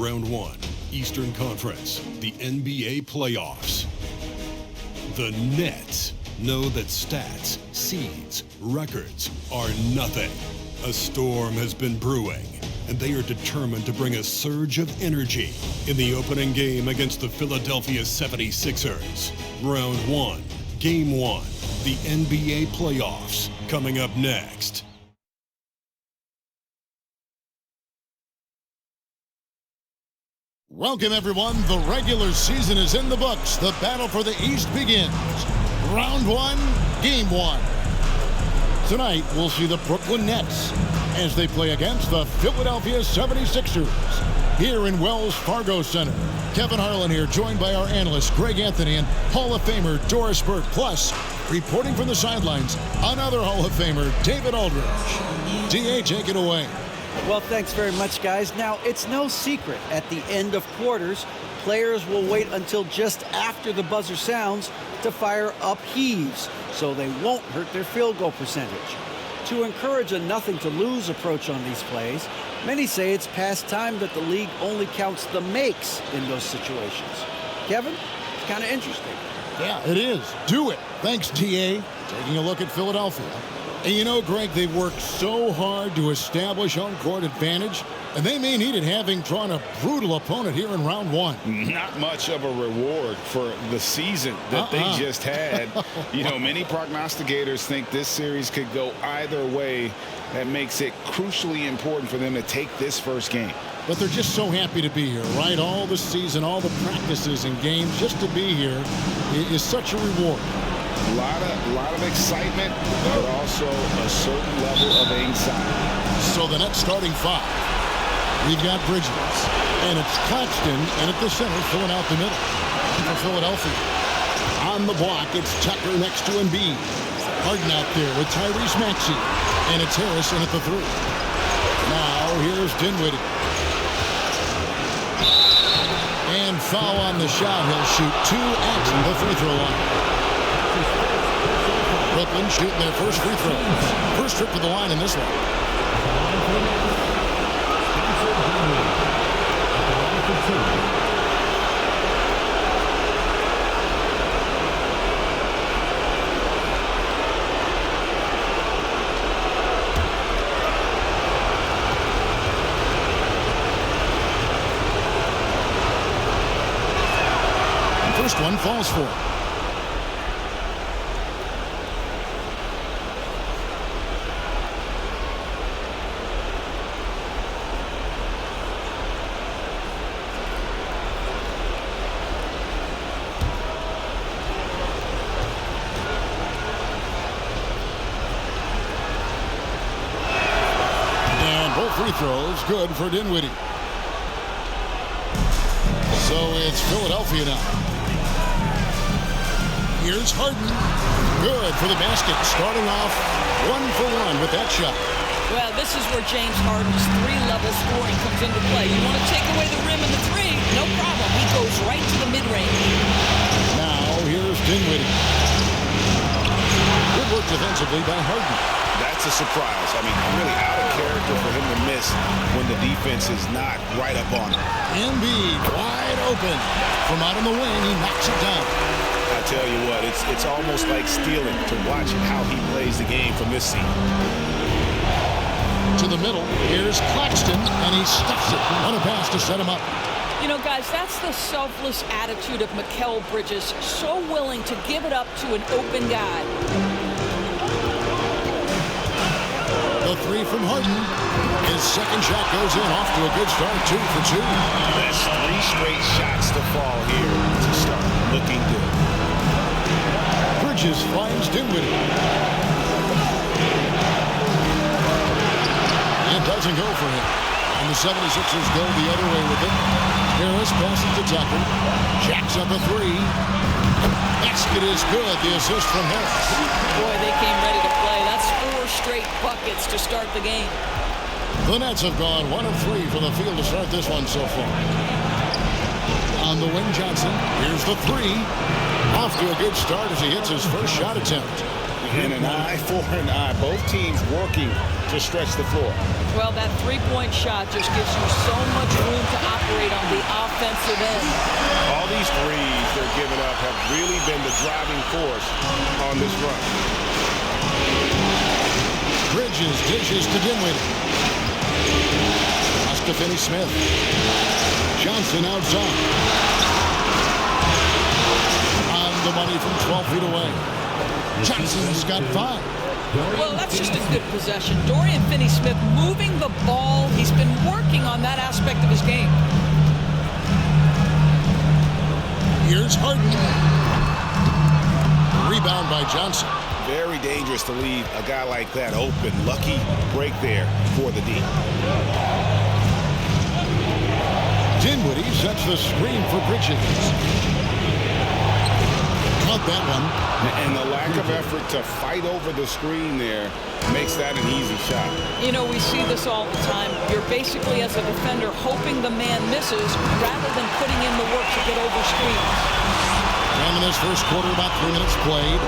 Round 1, Eastern Conference, the NBA Playoffs. The Nets know that stats, seeds, records are nothing. A storm has been brewing, and they are determined to bring a surge of energy in the opening game against the Philadelphia 76ers. Round 1, Game 1, the NBA Playoffs, coming up next. Welcome, everyone. The regular season is in the books. The battle for the East begins. Round 1, Game 1. Tonight, we'll see the Brooklyn Nets as they play against the Philadelphia 76ers here in Wells Fargo Center. Kevin Harlan here, joined by our analyst, Greg Anthony, and Hall of Famer Doris Burke. Plus, reporting from the sidelines, another Hall of Famer, David Aldridge. DA, take it away. Well, thanks very much, guys. Now, it's no secret at the end of quarters, players will wait until just after the buzzer sounds to fire up heaves, so they won't hurt their field goal percentage. To encourage a nothing-to-lose approach on these plays, many say it's past time that the league only counts the makes in those situations. Kevin, it's kind of interesting. Yeah, it is. Do it. Thanks, TA. Taking a look at Philadelphia. And you know, Greg, they've worked so hard to establish home court advantage, and they may need it, having drawn a brutal opponent here in round 1. Not much of a reward for the season that they just had. You know, many prognosticators think this series could go either way. That makes it crucially important for them to take this first game. But they're just so happy to be here, right? All the season, all the practices and games, just to be here is such a reward. A lot of excitement, but also a certain level of anxiety. So the Nets starting 5. We've got Bridges, and it's Claxton, and at the center, filling out the middle for Philadelphia. On the block, it's Tucker next to Embiid. Harden out there with Tyrese Maxey, and it's Harrison at the 3. Now here's Dinwiddie. And foul on the shot. He'll shoot 2 at the free throw line. Brooklyn shooting their first free throws. First trip to the line in this one. First one falls for it. Free throws good for Dinwiddie. So it's Philadelphia now. Here's Harden. Good for the basket. Starting off 1 for 1 with that shot. Well, this is where James Harden's 3-level scoring comes into play. You want to take away the rim and the 3? No problem. He goes right to the mid-range. Now here's Dinwiddie. Good work defensively by Harden. That's a surprise. I mean, really out of character for him to miss when the defense is not right up on him. Embiid wide open. From out on the wing, he knocks it down. I tell you what, it's almost like stealing to watch how he plays the game from this seat. To the middle, here's Claxton, and he stuffs it on a pass to set him up. You know, guys, that's the selfless attitude of Mikal Bridges, so willing to give it up to an open guy. The 3 from Harden. His second shot goes in, off to a good start, 2 for 2. That's 3 straight shots to fall here to start looking good. Bridges finds Dinwiddie. And doesn't go for him. And the 76ers go the other way with it. Harris passes to Tucker. Jacks up a 3. Basket is good. The assist from Harris. Boy, they came ready to play. That's 4 straight buckets to start the game. The Nets have gone 1 of 3 from the field to start this one so far. On the wing, Johnson. Here's the 3. Off to a good start as he hits his first shot attempt. And an eye for an eye. Both teams working to stretch the floor. Well, that three-point shot just gives you so much room to operate on the offensive end. All these threes they're giving up have really been the driving force on this run. Bridges dishes to Dinwiddie. Pass to Finney-Smith. Johnson outside. On the money from 12 feet away. Johnson's got 5. Well, that's just a good possession. Dorian Finney-Smith moving the ball. He's been working on that aspect of his game. Here's Harden. Rebound by Johnson. Very dangerous to leave a guy like that open. Lucky break there for the D. Dinwiddie sets the screen for Bridges. Caught that one. And the lack of effort to fight over the screen there makes that an easy shot. You know, we see this all the time. You're basically, as a defender, hoping the man misses rather than putting in the work to get over screens. And in this first quarter, about 3 minutes played.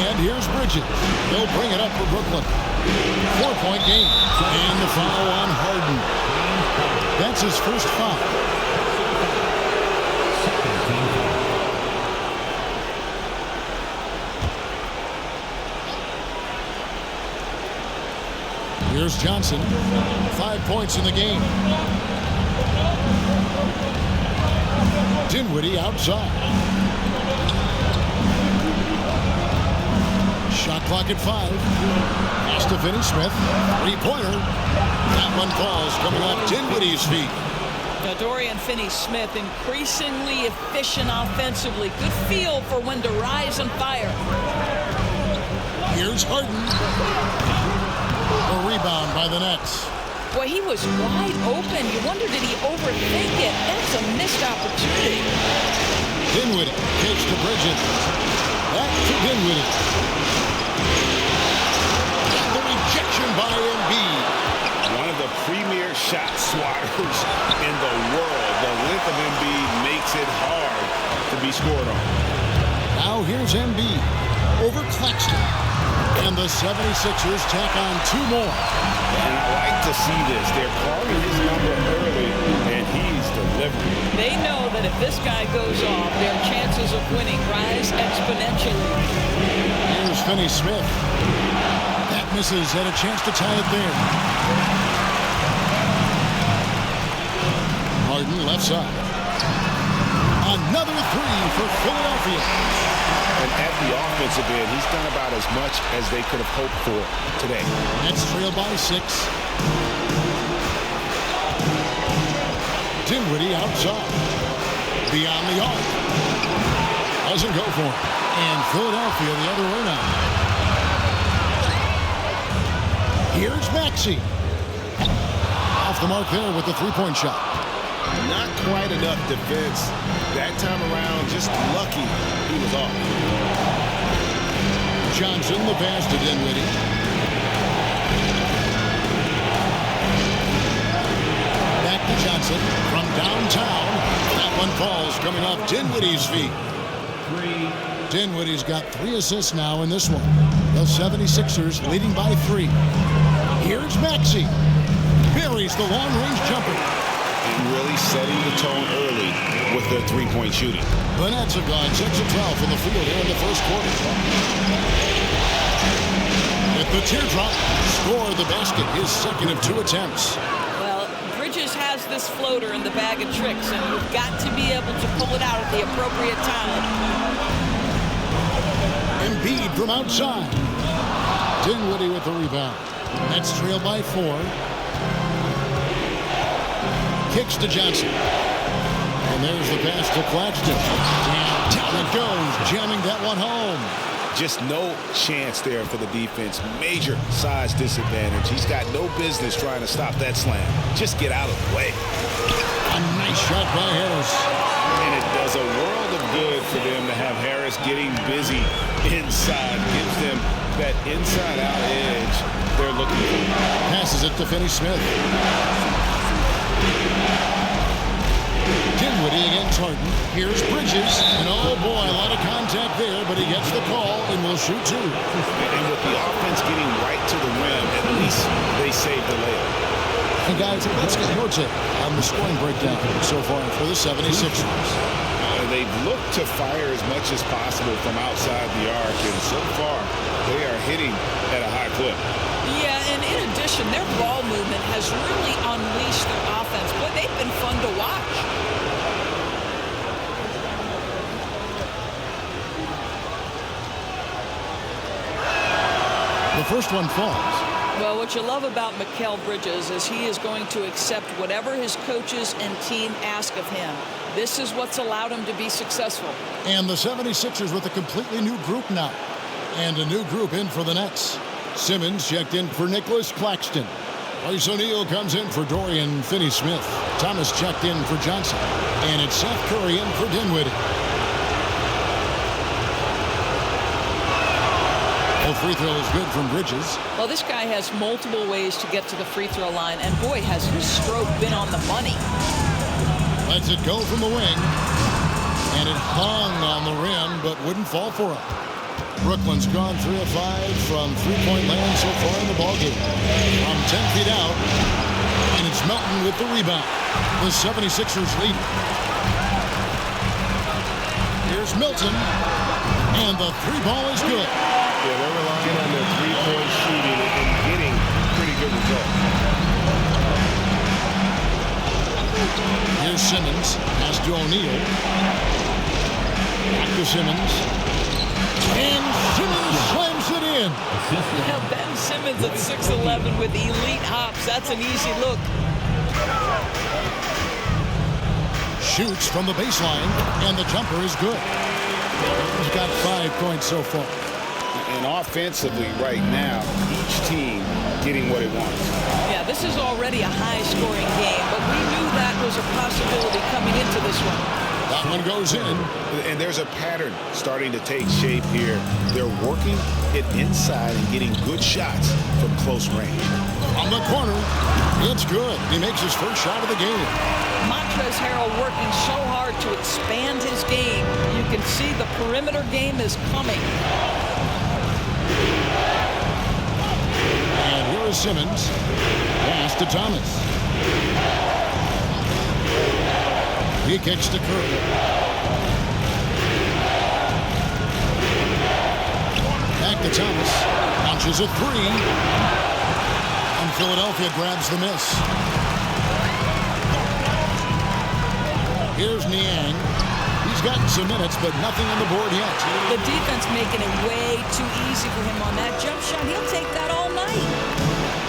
And here's Bridges. They'll bring it up for Brooklyn. 4-point game. And the foul on Harden. That's his first foul. Here's Johnson. 5 points in the game. Dinwiddie outside. Shot clock at 5. Pass to Finney-Smith. 3-pointer. That one falls coming off Dinwiddie's feet. Now, Dorian Finney-Smith increasingly efficient offensively. Good feel for when to rise and fire. Here's Harden. A rebound by the Nets. Boy, he was wide open. You wonder, did he overthink it? That's a missed opportunity. Dinwiddie takes to Bridges. Back to Dinwiddie. And the rejection by Embiid. One of the premier shot swatters in the world. The length of Embiid makes it hard to be scored on. Now here's Embiid over Claxton. And the 76ers tack on 2 more. And I like to see this. They're calling his number early, and he's delivering. They know that if this guy goes off, their chances of winning rise exponentially. Here's Finney-Smith. That misses. Had a chance to tie it there. Harden left side. Another 3 for Philadelphia. And at the offensive end, he's done about as much as they could have hoped for today. Nets trail by 6. Dinwiddie outside. Beyond the arc. Doesn't go for it. And Philadelphia the other way now. Here's Maxey. Off the mark there with the 3-point shot. Not quite enough defense that time around. Just lucky he was off. Johnson, the pass to Dinwiddie. Back to Johnson from downtown. That one falls coming off Dinwiddie's feet. Dinwiddie's got 3 assists now in this one. The 76ers leading by 3. Here's Maxey. Buries the long-range jumper. And really setting the tone early with the 3-point shooting. The Nets have gone 6 of 12 from the field here in the first quarter. With the teardrop, score the basket, his second of 2 attempts. Well, Bridges has this floater in the bag of tricks, and you've got to be able to pull it out at the appropriate time. Embiid from outside. Dinwiddie with the rebound. Nets trail by 4. Kicks to Johnson. And there's the pass to Claxton. And down it goes, jamming that one home. Just no chance there for the defense. Major size disadvantage. He's got no business trying to stop that slam. Just get out of the way. A nice shot by Harris. And it does a world of good for them to have Harris getting busy inside. Gives them that inside-out edge they're looking for. Passes it to Finney-Smith. Dinwiddie against Harden. Here's Bridges. And oh boy, a lot of contact there, but he gets the call and will shoot two. And with the offense getting right to the rim, at least they saved the layup. And guys, let's get your take on the scoring breakdown so far for the 76ers. They've looked to fire as much as possible from outside the arc, and so far they are hitting at a high clip. Yeah, and in addition, their ball movement has really unleashed their offense. Boy, they've been fun to watch. The first one falls. Well, what you love about Mikal Bridges is he is going to accept whatever his coaches and team ask of him. This is what's allowed him to be successful. And the 76ers with a completely new group now. And a new group in for the Nets. Simmons checked in for Nicholas Claxton. Royce O'Neal comes in for Dorian Finney-Smith. Thomas checked in for Johnson. And it's Seth Curry in for Dinwiddie. The free throw is good from Bridges. Well, this guy has multiple ways to get to the free throw line. And boy, has his stroke been on the money. Lets it go from the wing. And it hung on the rim, but wouldn't fall for him. Brooklyn's gone 3 of 5 from three-point land so far in the ballgame. From 10 feet out. And it's Melton with the rebound. The 76ers lead. Here's Milton. And the three ball is good. Yeah, they're relying on their three-point shooting and getting pretty good results. Here's Simmons. Pass to O'Neal. Back to Simmons. And Simmons slams it in. Yeah, Ben Simmons at 6'11" with elite hops. That's an easy look. Shoots from the baseline, and the jumper is good. He's got 5 points so far. And offensively right now, each team getting what it wants. Yeah, this is already a high-scoring game, but we knew that was a possibility coming into this one. That one goes in. And there's a pattern starting to take shape here. They're working it inside and getting good shots from close range. On the corner, it's good. He makes his first shot of the game. Montrezl Harrell working so hard to expand his game. You can see the perimeter game is coming. And here is Simmons. Pass to Thomas. He kicks to Curry. Back to Thomas. Launches a three. And Philadelphia grabs the miss. Here's Niang. He's gotten some minutes, but nothing on the board yet. The defense making it way too easy for him on that jump shot. He'll take that all night.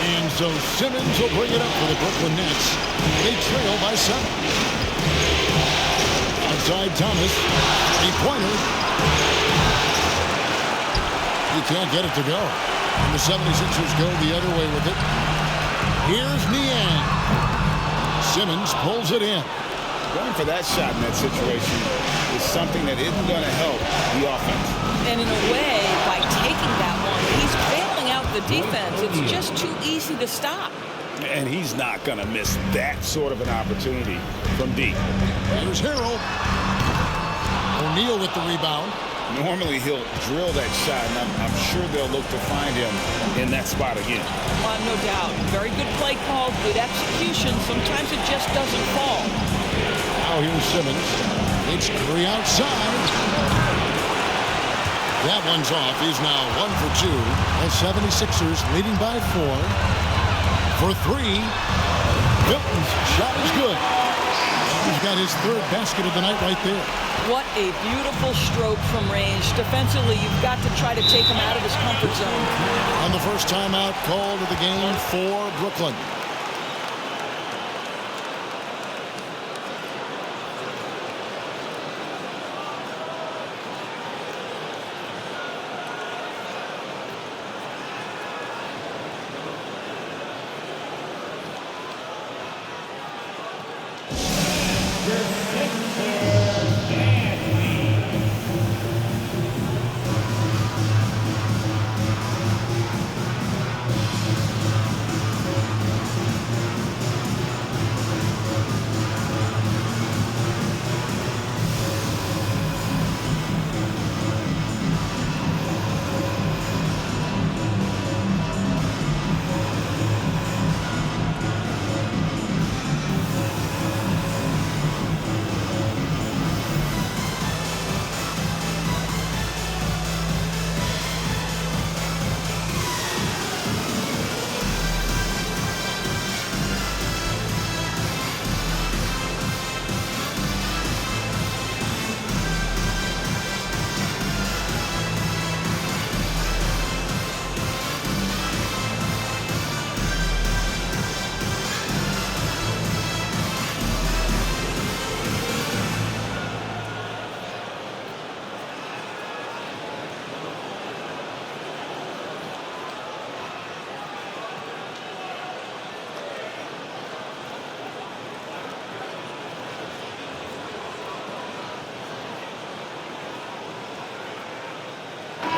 And so Simmons will bring it up for the Brooklyn Nets. They trail by 7. Outside Thomas. Three-pointer. He can't get it to go. And the 76ers go the other way with it. Here's Niang. Simmons pulls it in. Going for that shot in that situation is something that isn't going to help the offense. And in a way, by taking that one, he's bailing out the defense. It's just too easy to stop. And he's not going to miss that sort of an opportunity from deep. Here's Harrell. O'Neal with the rebound. Normally he'll drill that shot, and I'm sure they'll look to find him in that spot again. No doubt. Very good play call, good execution. Sometimes it just doesn't fall. Now here's Simmons. It's Curry outside. That one's off. He's now 1 for 2. The 76ers leading by 4. For 3. Milton's shot is good. He's got his 3rd basket of the night right there. What a beautiful stroke from range. Defensively, you've got to try to take him out of his comfort zone. And the first timeout called of the game for Brooklyn.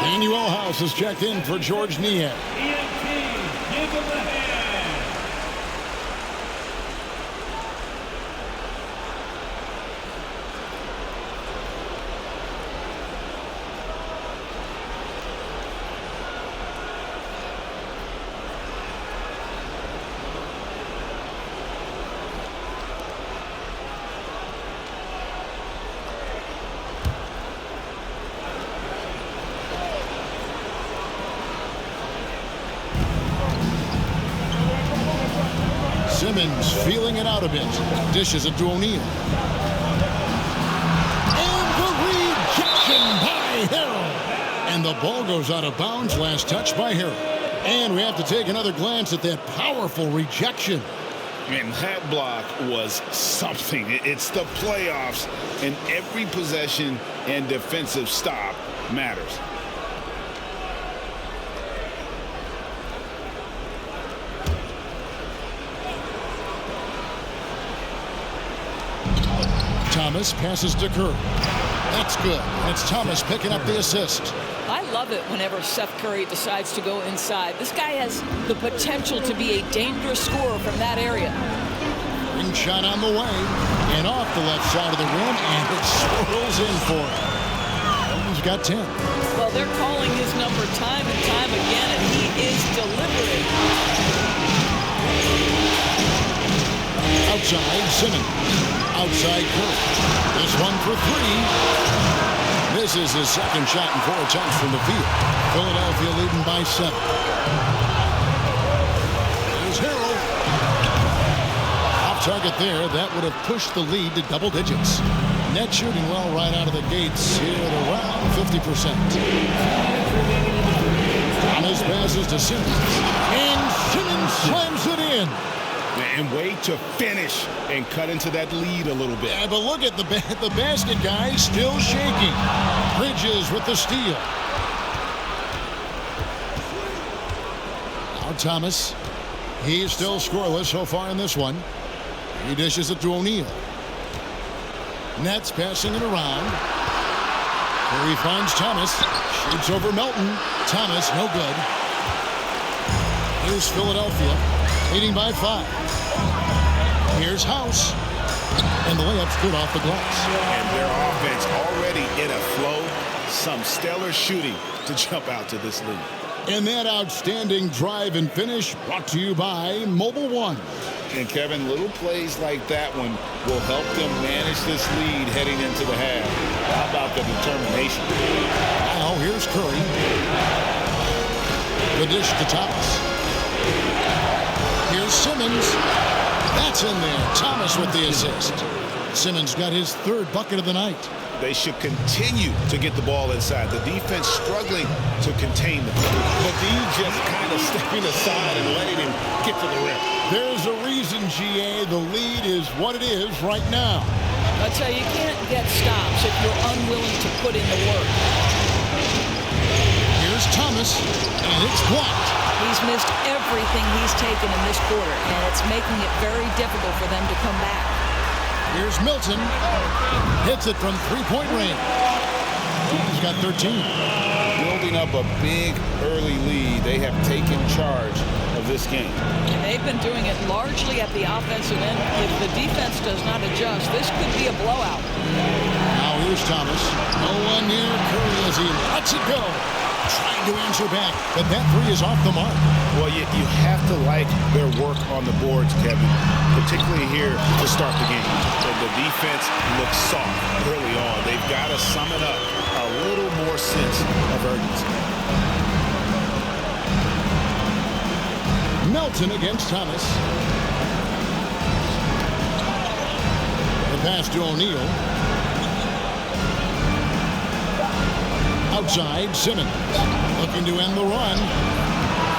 Manuel House is checked in for George Niang. give him a hand. Simmons feeling it out a bit. Dishes it to O'Neal. And the rejection by Harrell. And the ball goes out of bounds. Last touch by Harrell. And we have to take another glance at that powerful rejection. And that block was something. It's the playoffs, and every possession and defensive stop matters. Thomas passes to Curry. That's good. And it's Thomas picking up the assist. I love it whenever Seth Curry decides to go inside. This guy has the potential to be a dangerous scorer from that area. Ring shot on the way. And off the left side of the rim. And it swirls in for him. He's got 10. Well, they're calling his number time and time again, and he is delivering. Outside, Simmons. Outside Curry. This one for three. This is his second shot in 4 attempts from the field. Philadelphia leading by 7. There's Harrell. Off target there. That would have pushed the lead to double digits. Net shooting well right out of the gates here at around 50%. Thomas passes to Simmons. And Simmons slams it in. And way to finish and cut into that lead a little bit. Yeah, but look at the basket guy still shaking. Bridges with the steal. Now Thomas. He's still scoreless so far in this one. He dishes it to O'Neal. Nets passing it around. Here he finds Thomas. Shoots over Melton. Thomas, no good. Here's Philadelphia, leading by 5. Here's House. And the layup's good off the glass. And their offense already in a flow. Some stellar shooting to jump out to this lead. And that outstanding drive and finish brought to you by Mobile One. And Kevin, little plays like that one will help them manage this lead heading into the half. How about the determination? Now here's Curry. The dish to Thomas. Here's Simmons. That's in there. Thomas with the assist. Simmons got his 3rd bucket of the night. They should continue to get the ball inside. The defense struggling to contain them. But these just kind of stepping aside and letting him get to the rim. There's a reason, GA. The lead is what it is right now. I tell you, you can't get stops if you're unwilling to put in the work. Here's Thomas, and it's blocked. He's missed everything he's taken in this quarter, and it's making it very difficult for them to come back. Here's Milton. Hits it from 3-point range. He's got 13. Building up a big early lead. They have taken charge of this game. And they've been doing it largely at the offensive end. If the defense does not adjust, this could be a blowout. Now here's Thomas. No one near Curry as he lets it go. Trying to answer back, but that 3 is off the mark. Well, you have to like their work on the boards, Kevin, particularly here to start the game. The defense looks soft early on. They've got to sum it up a little more sense of urgency. Melton against Thomas. The pass to O'Neal. Outside, Simmons looking to end the run.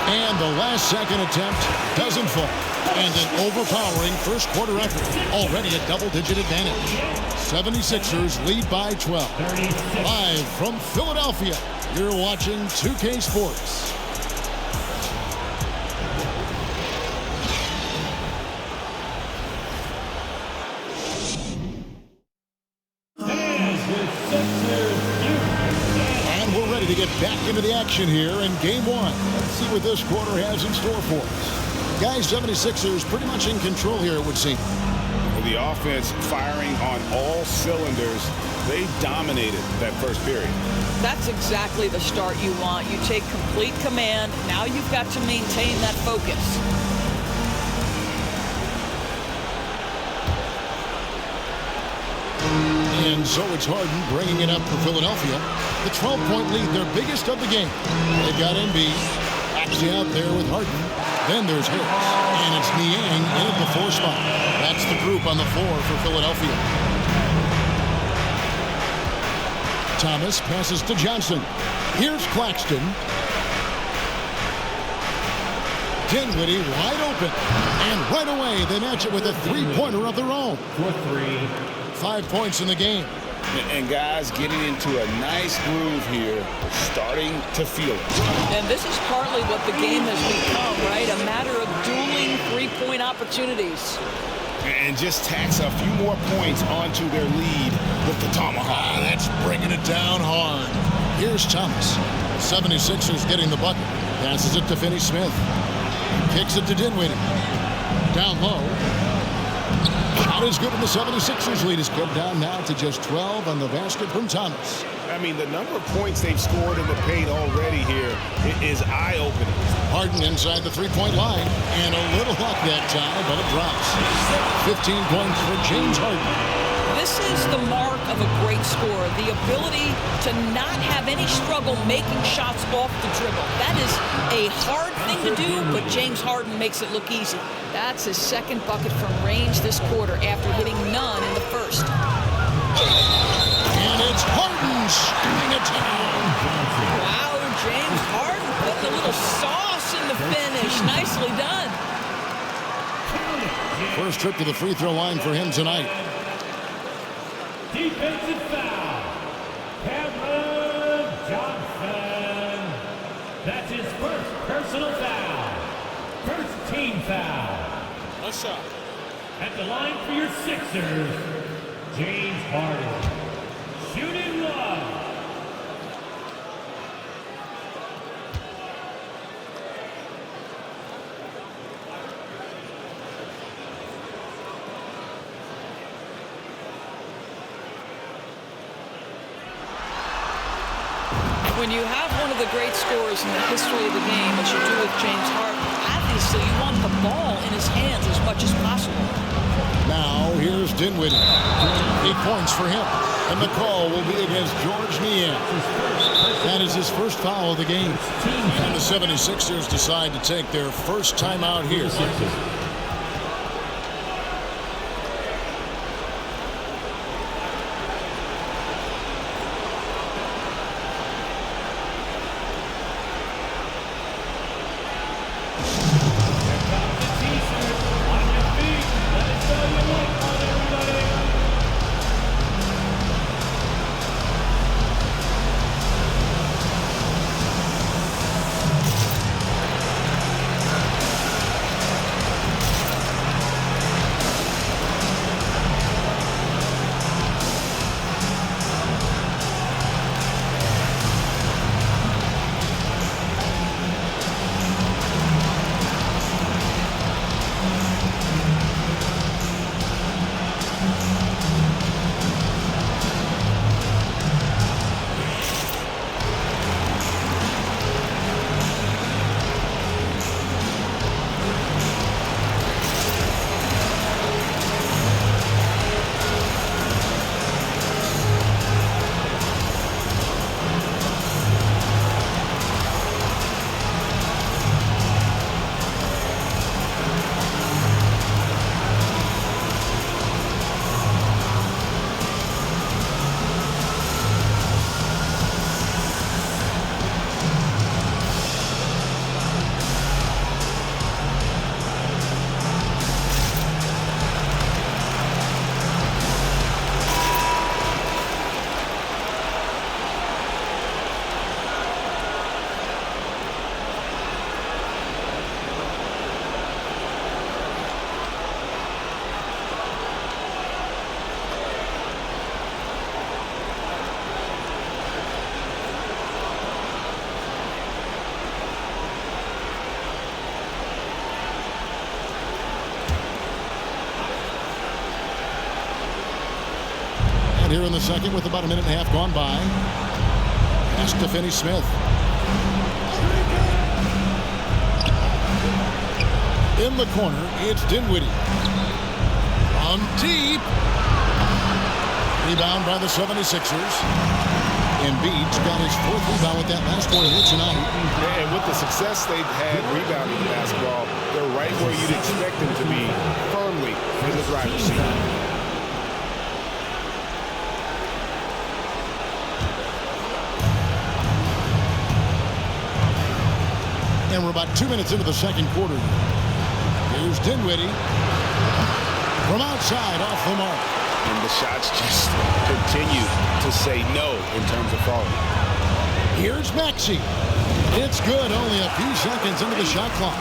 And the last second attempt doesn't fall. And an overpowering first quarter effort. Already a double-digit advantage. 76ers lead by 12. Live from Philadelphia, you're watching 2K Sports. ready to get back into the action here in game one. Let's see what this quarter has in store for us. Guys, 76ers pretty much in control here, it would seem. The offense firing on all cylinders. They dominated that first period. That's exactly the start you want. You take complete command. Now you've got to maintain that focus. And so it's Harden bringing it up for Philadelphia. The 12-point lead, their biggest of the game. They've got Embiid actually out there with Harden. Then there's Harris. And it's Niang in at the 4 spot. That's the group on the floor for Philadelphia. Thomas passes to Johnson. Here's Claxton. Dinwiddie wide open. And right away they match it with a 3-pointer of their own. For 3. 5 points in the game. And guys getting into a nice groove here, starting to feel it. And this is partly what the game has become, right? A matter of dueling 3-point opportunities. And just tax a few more points onto their lead with the tomahawk. That's bringing it down hard. Here's Thomas. 76ers getting the bucket. Passes it to Finney-Smith. Kicks it to Dinwiddie. Down low. Shot is good, and the 76ers lead is cut down now to just 12 on the basket from Thomas. I mean, the number of points they've scored in the paint already here is eye-opening. Harden inside the 3-point line, and a little luck that time, but it drops. 15 points for James Harden. This is the mark of a great scorer, the ability to not have any struggle making shots off the dribble. That is a hard thing to do, but James Harden makes it look easy. That's his second bucket from range this quarter after hitting none in the first. And it's Harden shooting it down. Wow, James Harden putting a little sauce in the finish. Nicely done. First trip to the free throw line for him tonight. Defensive foul. Cameron Johnson. That's his first personal foul. First team foul. What's up? At the line for your Sixers, James Harden. Shooting one. When you have one of the great scorers in the history of the game, as you do with James Harden, obviously you want the ball in his hands as much as possible. Now here's Dinwiddie. 8 points for him. And the call will be against George Niang. That is his first foul of the game. And the 76ers decide to take their first timeout here. outside here in the second with about a minute and a half gone by. Pass to Finney-Smith. In the corner, it's Dinwiddie. On deep. Rebound by the 76ers. Embiid's got his 4th rebound with that last one here tonight. Yeah, and with the success they've had rebounding the basketball, they're right where you'd expect them to be, firmly in the driver's seat. And we're about 2 minutes into the second quarter. Here's Dinwiddie from outside off the mark. And the shots just continue to say no in terms of falling. Here's Maxey. It's good, only a few seconds into the shot clock.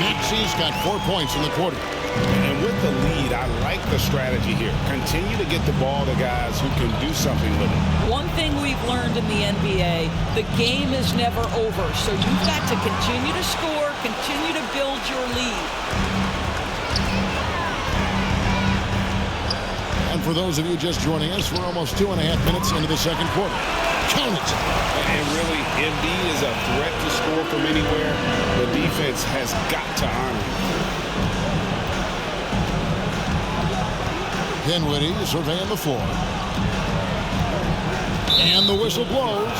Maxey's got 4 points in the quarter. And with the lead, I like the strategy here. Continue to get the ball to guys who can do something with it. One thing we've learned in the NBA, the game is never over. So you've got to continue to score, continue to build your lead. And for those of you just joining us, we're almost 2.5 minutes into the second quarter. Count it. And really, Embiid is a threat to score from anywhere. The defense has got to honor him. Dinwiddie surveying the floor. And the whistle blows.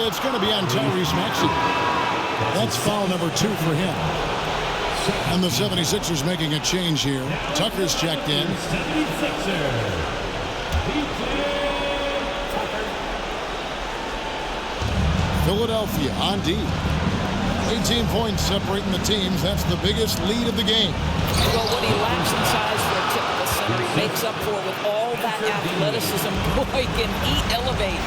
It's going to be on Tyrese Maxey. That's foul number 2 for him. And the 76ers making a change here. Tucker's checked in. Philadelphia on D. 18 points separating the teams. That's the biggest lead of the game. Well, what he lacks in size for a typical center, he makes up for with all that athleticism. Boy, can he elevate.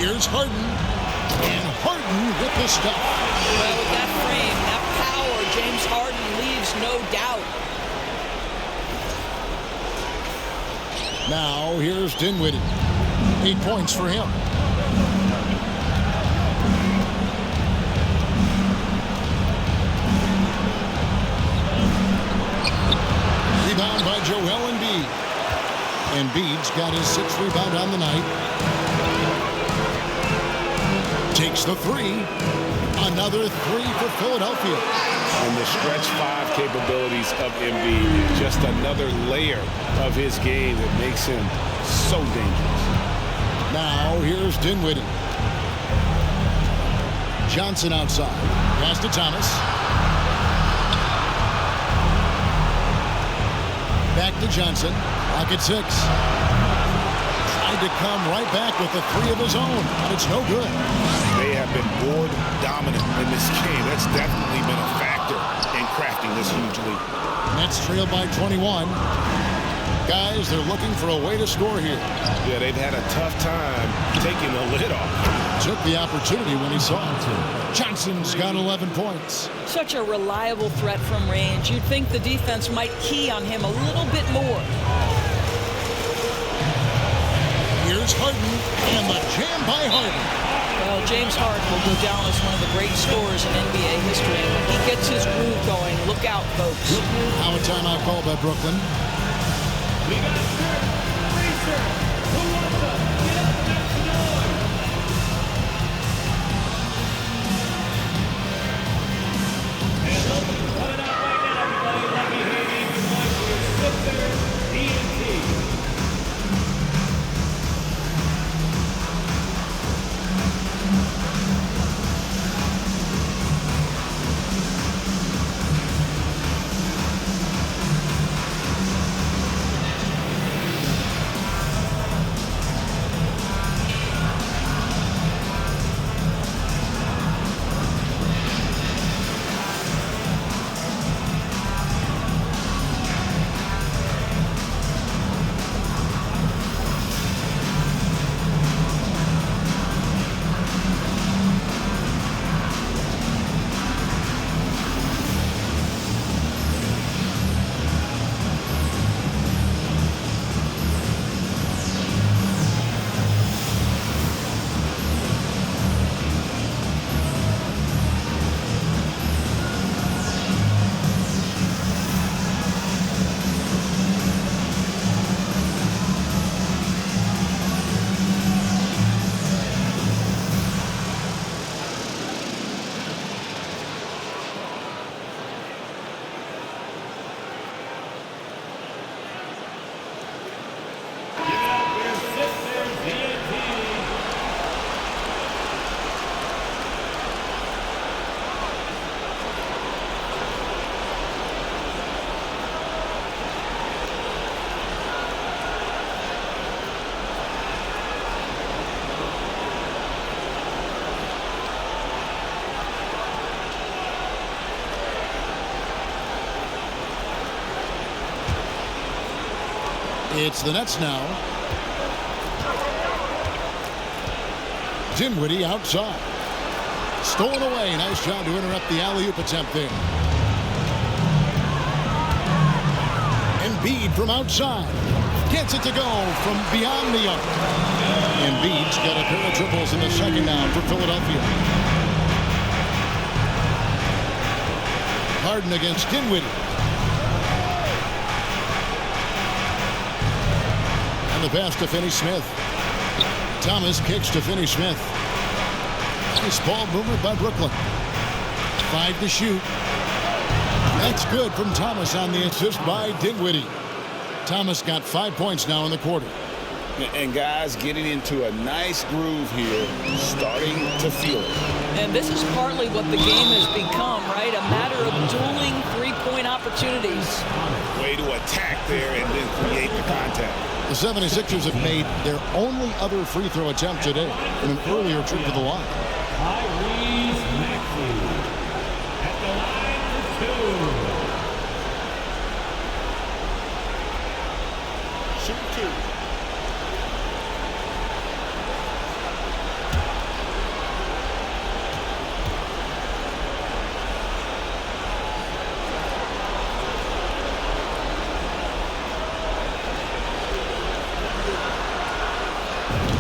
Here's Harden. And Harden with the stuff. Well, with that frame, that power, James Harden leaves no doubt. Now, here's Dinwiddie. 8 points for him. Rebound by Joel Embiid. Embiid's got his 6th rebound on the night. Takes the 3. Another 3 for Philadelphia. And the stretch 5 capabilities of Embiid, just another layer of his game that makes him so dangerous. Now here's Dinwiddie. Johnson outside. Pass to Thomas. Back to Johnson. Rocket 6. Tried to come right back with the 3 of his own, but it's no good. They have been board dominant in this game. That's definitely been a factor in crafting this huge lead. Nets trail by 21. Guys, they're looking for a way to score here. Yeah, they've had a tough time taking the lid off. Took the opportunity when he saw it. Johnson's got 11 points. Such a reliable threat from range. You'd think the defense might key on him a little bit more. Here's Harden, and the jam by Harden. Well, James Harden will go down as one of the great scorers in NBA history. And when he gets his groove going, look out, folks. Now a timeout called by Brooklyn. We got Racer. Who wants to get up and make some noise? And coming out right now, everybody. Lucky Hayes, Michael Sixers, ENT. It's the Nets now. Dinwiddie outside. Stolen away. Nice job to interrupt the alley-oop attempt there. Embiid from outside. Gets it to go from beyond the arc. Embiid's got a pair of triples in the second down for Philadelphia. Harden against Dinwiddie. And the pass to Finney-Smith. Thomas kicks to Finney-Smith. Nice ball movement by Brooklyn. 5 to shoot. That's good from Thomas on the assist by Dinwiddie. Thomas got 5 points now in the quarter. And guys getting into a nice groove here, starting to feel it. And this is partly what the game has become, right? A matter of dueling three-point opportunities. Way to attack there and then create the contact. The 76ers have made their only other free throw attempt today in an earlier trip to the line. At the line for 2. Shoot 2.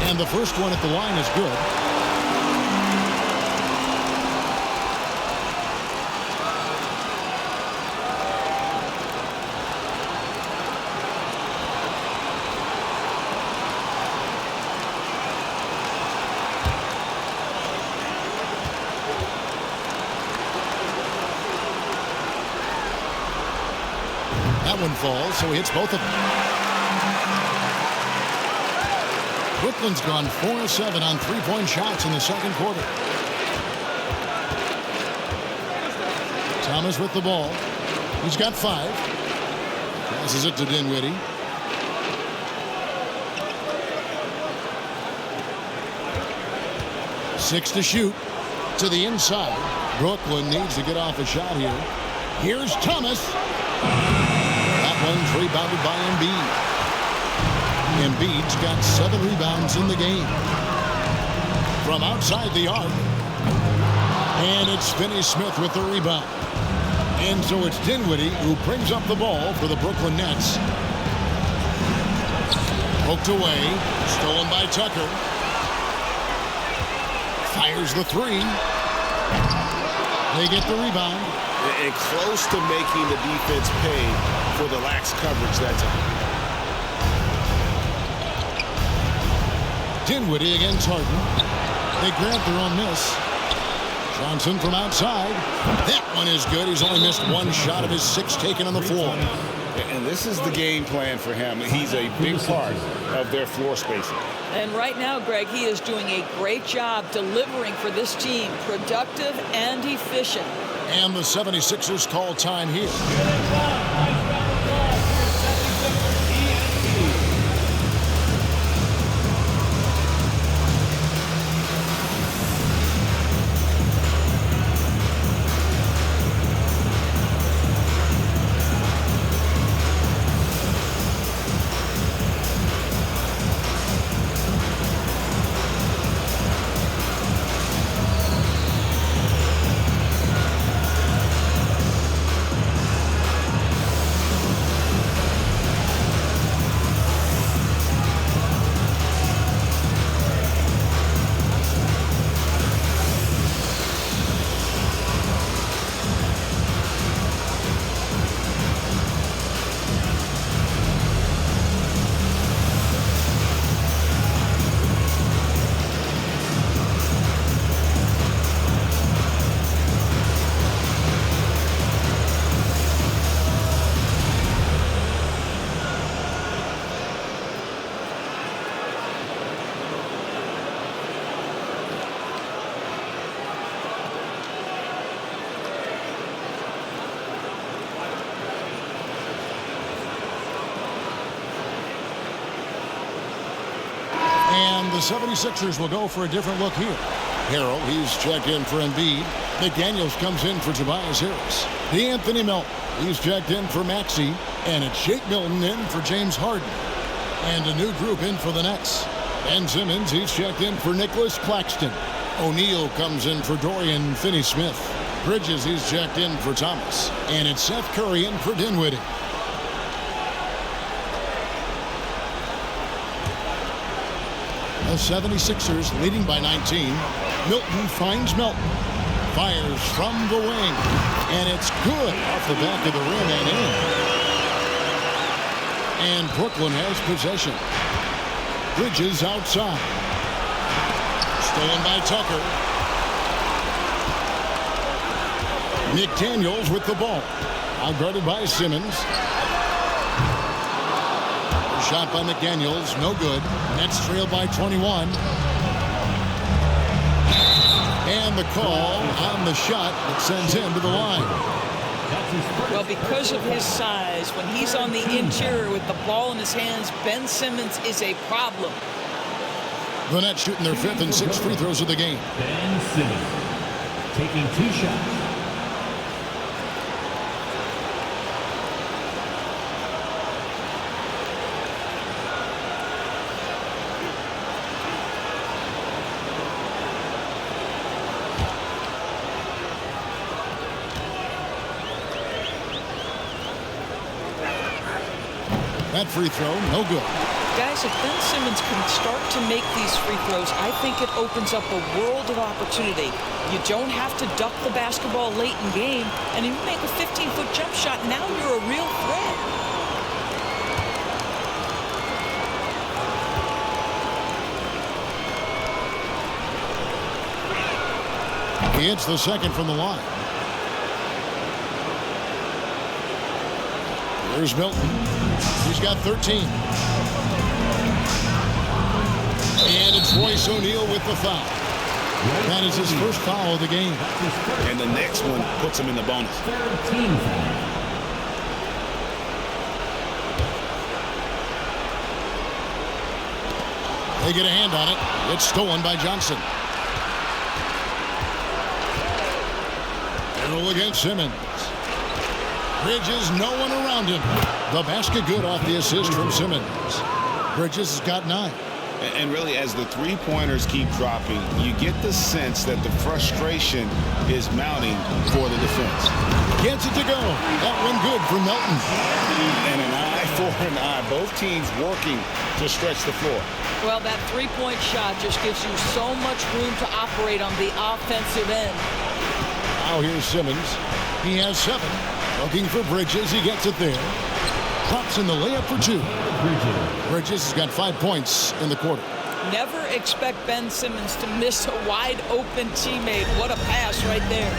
And the first one at the line is good. That one falls, so he hits both of them. Brooklyn's gone 4 of 7 on three-point shots in the second quarter. Thomas with the ball. He's got 5. Passes it to Dinwiddie. Six to shoot. To the inside. Brooklyn needs to get off a shot here. Here's Thomas. That one's rebounded by Embiid. Embiid's got 7 rebounds in the game. From outside the arc. And it's Finney-Smith with the rebound. And so it's Dinwiddie who brings up the ball for the Brooklyn Nets. Poked away. Stolen by Tucker. Fires the 3. They get the rebound. And close to making the defense pay for the lax coverage that time. Dinwiddie against Harden. They grab their own miss. Johnson from outside. That one is good. He's only missed 1 shot of his 6 taken on the floor. And this is the game plan for him. He's a big part of their floor spacing. And right now, Greg, he is doing a great job delivering for this team, productive and efficient. And the 76ers call time here. And the 76ers will go for a different look here. Harrell, he's checked in for Embiid. McDaniels comes in for Tobias Harris. D'Anthony Melton, he's checked in for Maxey. And it's Shake Milton in for James Harden. And a new group in for the Nets. Ben Simmons, he's checked in for Nicholas Claxton. O'Neal comes in for Dorian Finney-Smith. Bridges, he's checked in for Thomas. And it's Seth Curry in for Dinwiddie. The 76ers leading by 19. Milton finds Melton. Fires from the wing. And it's good off the back of the rim and in. And Brooklyn has possession. Bridges outside. Stolen by Tucker. Nick Daniels with the ball. Out guarded by Simmons. Shot by McDaniels, no good. Nets trail by 21. And the call on the shot that sends him to the line. Well, because of his size, when he's on the interior with the ball in his hands, Ben Simmons is a problem. The Nets shooting their 5th and 6th free throws of the game. Ben Simmons taking 2 shots. That free throw, no good. Guys, if Ben Simmons can start to make these free throws, I think it opens up a world of opportunity. You don't have to duck the basketball late in game, and if you make a 15-foot jump shot, now you're a real threat. He hits the second from the line. Here's Milton. He's got 13. And it's Royce O'Neal with the foul. That is his first foul of the game. And the next one puts him in the bonus. They get a hand on it. It's stolen by Johnson. Arrow against Simmons. Bridges, no one around him. The basket good off the assist from Simmons. Bridges has got 9. And really, as the three-pointers keep dropping, you get the sense that the frustration is mounting for the defense. Gets it to go. That one good for Melton. And an eye for an eye. Both teams working to stretch the floor. Well, that three-point shot just gives you so much room to operate on the offensive end. Now here's Simmons. He has 7. Looking for Bridges. He gets it there. Drops in the layup for 2. Bridges has got 5 points in the quarter. Never expect Ben Simmons to miss a wide-open teammate. What a pass right there.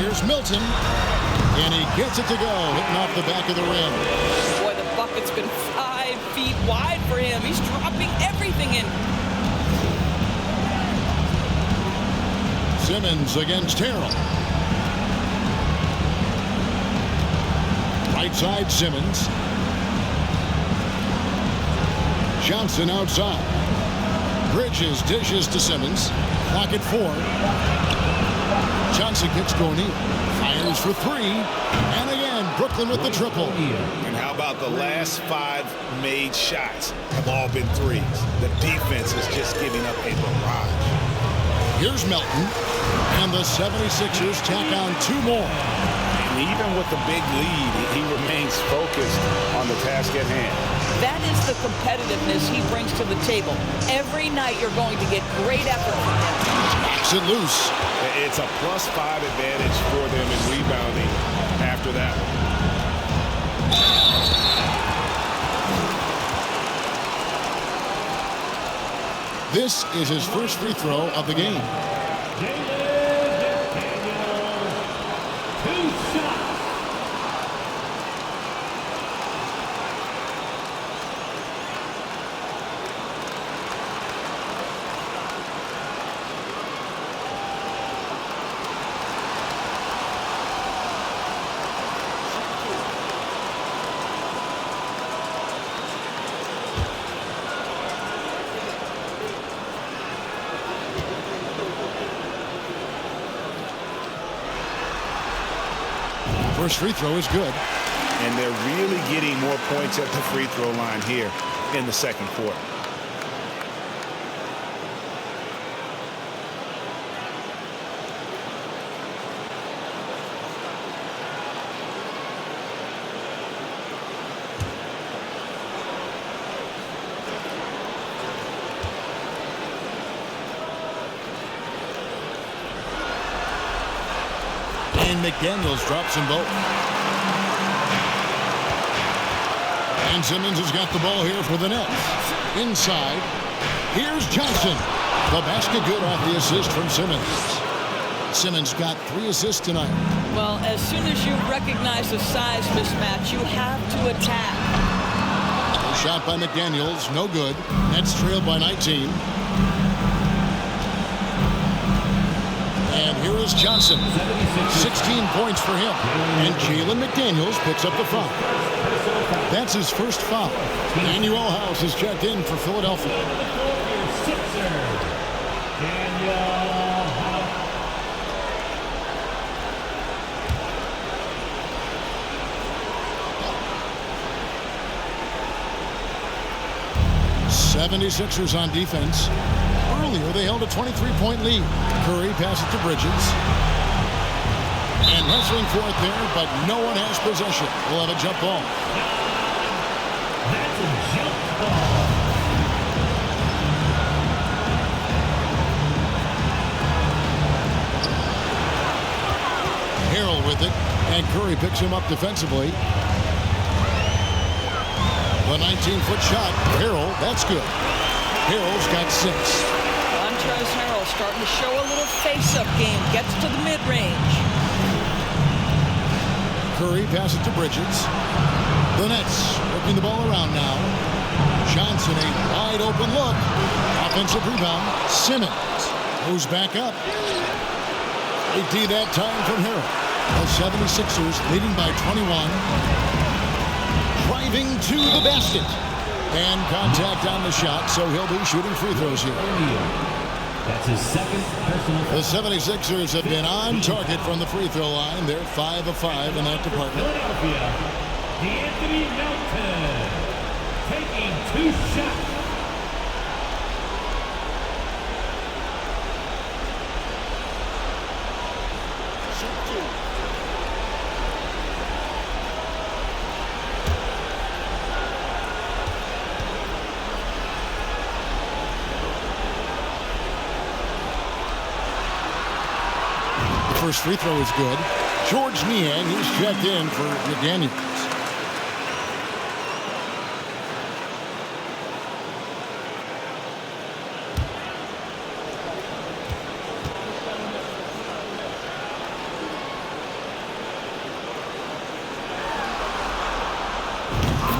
Here's Milton. And he gets it to go. Hitting off the back of the rim. Boy, the bucket's been 5 feet wide for him. He's dropping everything in. Simmons against Harrell. Right side, Simmons. Johnson outside. Bridges dishes to Simmons. Clock at 4. Johnson gets to O'Neal. Fires for 3. And again, Brooklyn with the triple. And how about the last 5 made shots have all been threes? The defense is just giving up a barrage. Here's Melton. And the 76ers tack on 2 more. Even with the big lead, he remains focused on the task at hand. That is the competitiveness he brings to the table. Every night you're going to get great effort from him. Knocks it loose. It's a +5 advantage for them in rebounding after that. This is his first free throw of the game. First free throw is good. and they're really getting more points at the free throw line here in the second quarter. And McDaniels drops them both. And Simmons has got the ball here for the Nets. Inside, here's Johnson. The basket good off the assist from Simmons. Simmons got 3 assists tonight. Well, as soon as you recognize the size mismatch, you have to attack. A shot by McDaniels, no good. Nets trailed by 19. And here is Johnson. 16 points for him. And Jalen McDaniels picks up the foul. That's his first foul. Daniel House is checked in for Philadelphia. '76ers on defense. Earlier, they held a 23-point lead. Curry passes to Bridges. And wrestling for it there, but no one has possession. We'll have a jump ball. That's a jump ball. Harrell with it, and Curry picks him up defensively. The 19-foot shot. Harrell, that's good. Harrell's got 6. Montrezl Harrell starting to show a little face-up game. Gets to the mid-range. Curry passes to Bridges. The Nets working the ball around now. Johnson, a wide open look. Offensive rebound. Simmons goes back up. 8 that time from Harrell. The 76ers leading by 21. Driving to the basket. And contact on the shot, so he'll be shooting free throws here. That's his second personal. The 76ers have been on target from the free throw line. They're 5 of 5 in that department. Philadelphia, D'Anthony Melton taking 2 shots. First free throw is good. George Niang, he's checked in for McDaniels.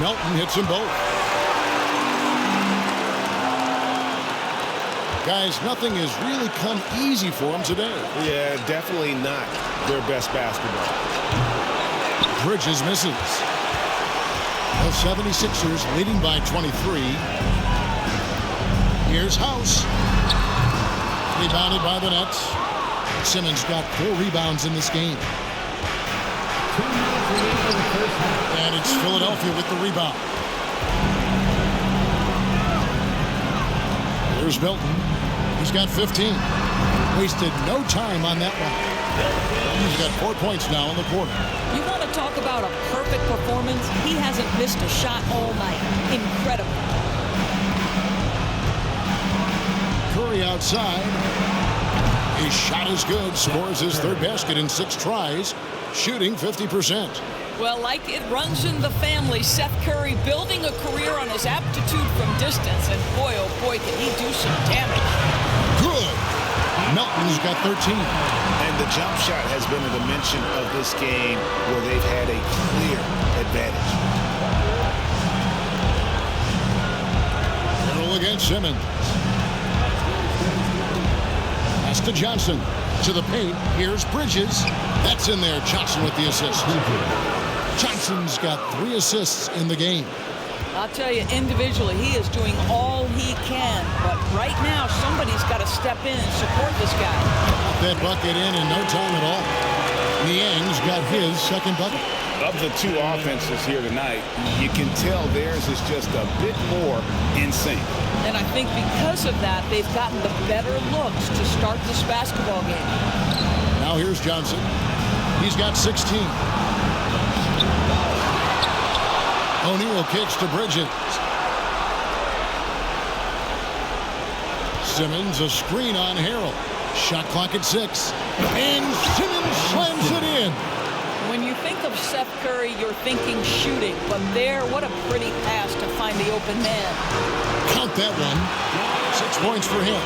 Melton hits them both. Guys, nothing has really come easy for them today. Yeah, definitely not their best basketball. Bridges misses. The 76ers leading by 23. Here's House. Rebounded by the Nets. Simmons got 4 rebounds in this game. And it's Philadelphia with the rebound. Here's Milton. He's got 15. Wasted no time on that one. He's got 4 points now in the quarter. You want to talk about a perfect performance? He hasn't missed a shot all night. Incredible. Curry outside. His shot is good. Scores his 3rd basket in 6 tries. Shooting 50%. Well, like it runs in the family, Seth Curry building a career on his aptitude from distance. And boy, oh boy, can he do some damage. Good. Melton's got 13. And the jump shot has been a dimension of this game where they've had a clear advantage. Harrell against Simmons. Pass to Johnson. To the paint. Here's Bridges. That's in there. Johnson with the assist. Johnson's got 3 assists in the game. I'll tell you, individually, he is doing all he can. But right now, somebody's got to step in and support this guy. Got that bucket in no time at all. Niang's got his 2nd bucket. of the two offenses here tonight, you can tell theirs is just a bit more in sync. And I think because of that, they've gotten the better looks to start this basketball game. Now here's Johnson. He's got 16. O'Neal kicks to Bridges. Simmons, a screen on Harrell. Shot clock at 6. And Simmons slams it in. When you think of Seth Curry, you're thinking shooting. But there, what a pretty pass to find the open man. Count that one. 6 points for him.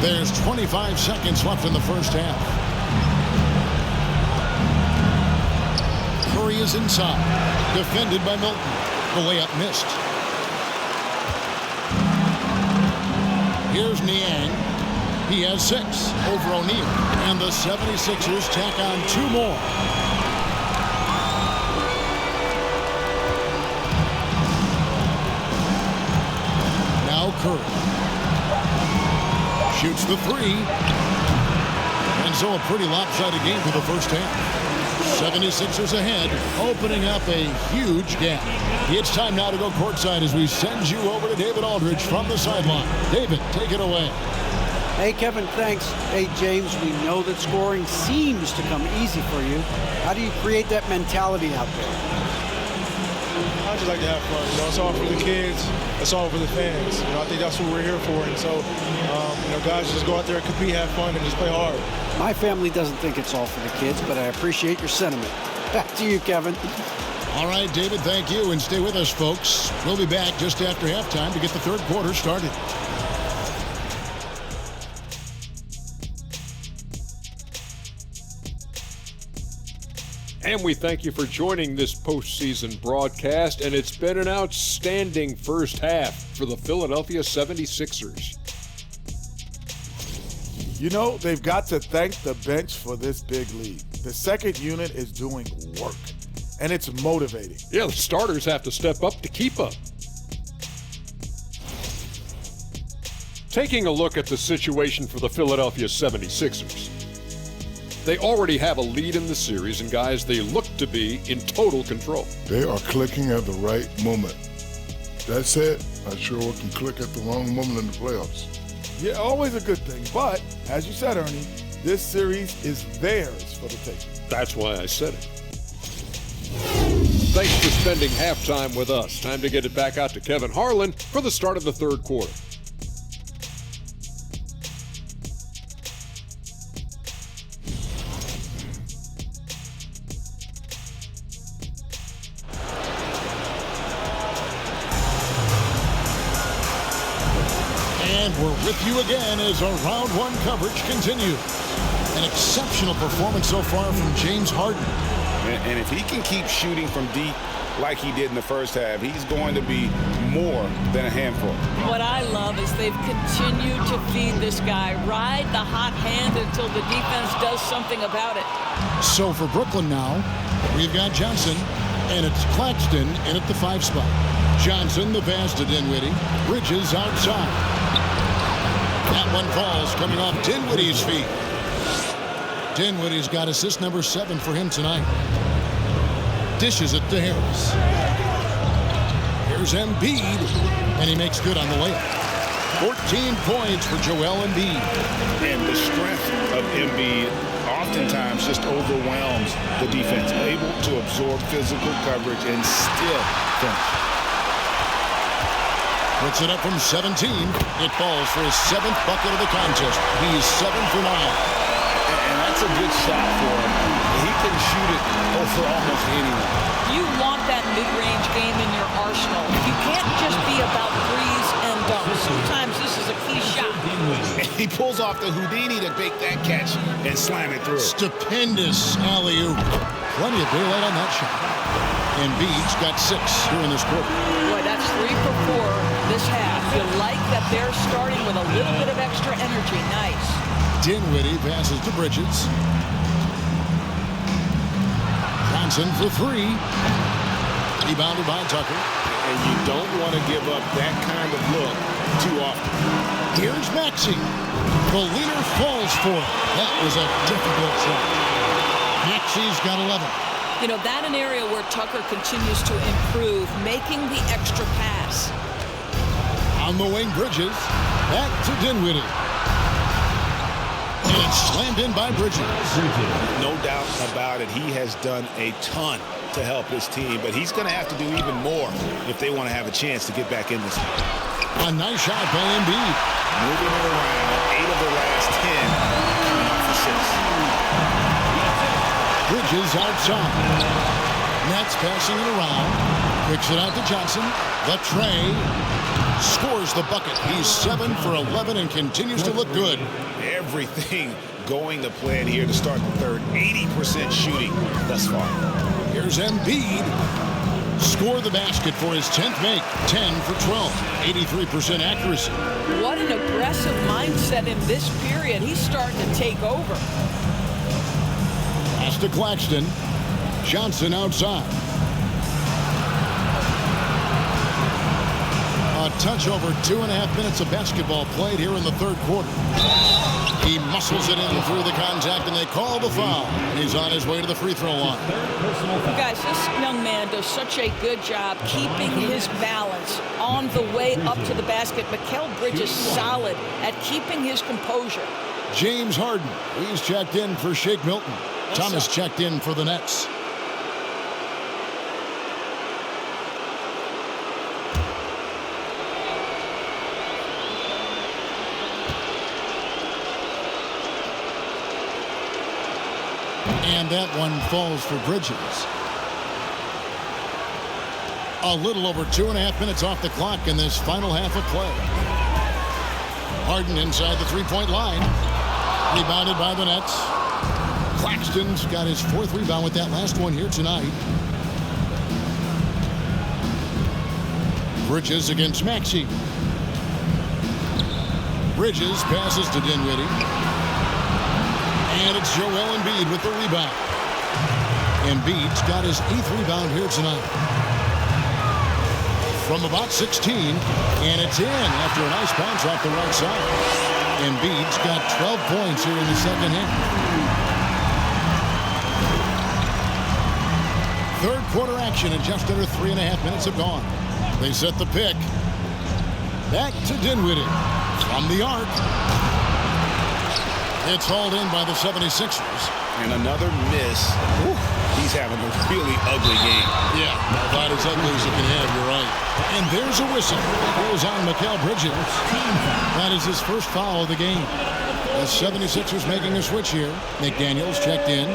There's 25 seconds left in the first half. Curry is inside. Defended by Milton. The layup missed. Here's Niang. He has 6 over O'Neal. And the 76ers tack on 2 more. Now Curry. Shoots the 3. And so a pretty lopsided game for the first half. 76ers ahead, opening up a huge gap. It's time now to go courtside as we send you over to David Aldridge from the sideline. David, take it away. Hey, Kevin, thanks. Hey, James, we know that scoring seems to come easy for you. How do you create that mentality out there? I just like to have fun. It's all for the kids. It's all for the fans. I think that's what we're here for. And so, guys just go out there and compete, have fun, and just play hard. My family doesn't think it's all for the kids, but I appreciate your sentiment. Back to you, Kevin. All right, David, thank you. And stay with us, folks. We'll be back just after halftime to get the third quarter started. And we thank you for joining this postseason broadcast, and it's been an outstanding first half for the Philadelphia 76ers. They've got to thank the bench for this big lead. The second unit is doing work, and it's motivating. Yeah, the starters have to step up to keep up. Taking a look at the situation for the Philadelphia 76ers. They already have a lead in the series, and guys, they look to be in total control. They are clicking at the right moment. That said, I sure can click at the wrong moment in the playoffs. Yeah, always a good thing. But, as you said, Ernie, this series is theirs for the taking. That's why I said it. Thanks for spending halftime with us. Time to get it back out to Kevin Harlan for the start of the third quarter. And we're with you again as our round one coverage continues. An exceptional performance so far from James Harden. And if he can keep shooting from deep like he did in the first half, he's going to be more than a handful. What I love is they've continued to feed this guy. Ride the hot hand until the defense does something about it. So for Brooklyn now, we've got Johnson, and it's Claxton in at the 5 spot. Johnson, the pass to Dinwiddie. Bridges outside. That one falls, coming off Dinwiddie's feet. Dinwiddie's got assist number 7 for him tonight. Dishes it to Harris. Here's Embiid, and he makes good on the layup. 14 points for Joel Embiid. And the strength of Embiid oftentimes just overwhelms the defense, able to absorb physical coverage and still finish. Puts it up from 17. It falls for his 7th bucket of the contest. He's 7 for 9. And that's a good shot for him. He can shoot it over almost anyone. You want that mid-range game in your arsenal. You can't just be about threes and dunks. Sometimes this is a key shot. And he pulls off the Houdini to make that catch and slam it through. Stupendous alley-oop. Plenty of daylight on that shot. Embiid's got 6 here in this quarter. Boy, that's 3 for 4 this half. You like that they're starting with a little bit of extra energy. Nice. Dinwiddie passes to Bridges. Johnson for 3. Rebounded by Tucker. And you don't want to give up that kind of look too often. Here's Maxey. The leader falls for it. That was a difficult shot. Maxey's got 11. You know, that an area where Tucker continues to improve, making the extra pass. On the wing, Bridges. Back to Dinwiddie. And it's slammed in by Bridges. No doubt about it. He has done a ton to help his team, but he's going to have to do even more if they want to have a chance to get back in this one. A nice shot by Embiid. Moving it around, 8 of the last 10 coming off assists. Bridges outside. Nets passing it around. Kicks it out to Johnson. The tray. Scores the bucket. He's 7 for 11 and continues to look good. Everything going to plan here to start the third. 80% shooting thus far. Here's Embiid. Score the basket for his 10th make. 10 for 12. 83% accuracy. What an aggressive mindset in this period. He's starting to take over. Pass to Claxton. Johnson outside. A touch over 2.5 minutes of basketball played here in the third quarter. He muscles it in through the contact, and they call the foul. He's on his way to the free throw line. Guys, this young man does such a good job keeping his balance on the way up to the basket. Mikal Bridges solid at keeping his composure. James Harden, he's checked in for Shake Milton. Thomas checked in for the Nets. And that one falls for Bridges. A little over 2.5 minutes off the clock in this final half of play. Harden inside the three-point line. Rebounded by the Nets. Claxton's got his 4th rebound with that last one here tonight. Bridges against Maxey. Bridges passes to Dinwiddie. And it's Joel Embiid with the rebound. Embiid's got his 8th rebound here tonight. From about 16, and it's in after a nice bounce off the right side. Embiid's got 12 points here in the second half. Third quarter action, and just under 3.5 minutes have gone. They set the pick. Back to Dinwiddie. From the arc. It's hauled in by the 76ers. And another miss. Whew. He's having a really ugly game. Yeah, about as ugly as you can have, you're right. And there's a whistle. It goes on Mikal Bridges. That is his first foul of the game. The 76ers making a switch here. McDaniels checked in.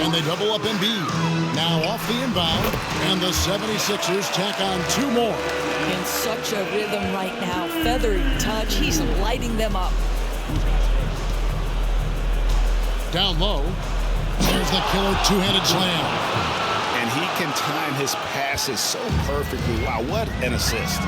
And they double up Embiid. Now off the inbound, and the 76ers tack on 2 more. In such a rhythm right now. Feathery touch. He's lighting them up. Down low. There's the killer two-handed slam. And he can time his passes so perfectly. Wow, what an assist.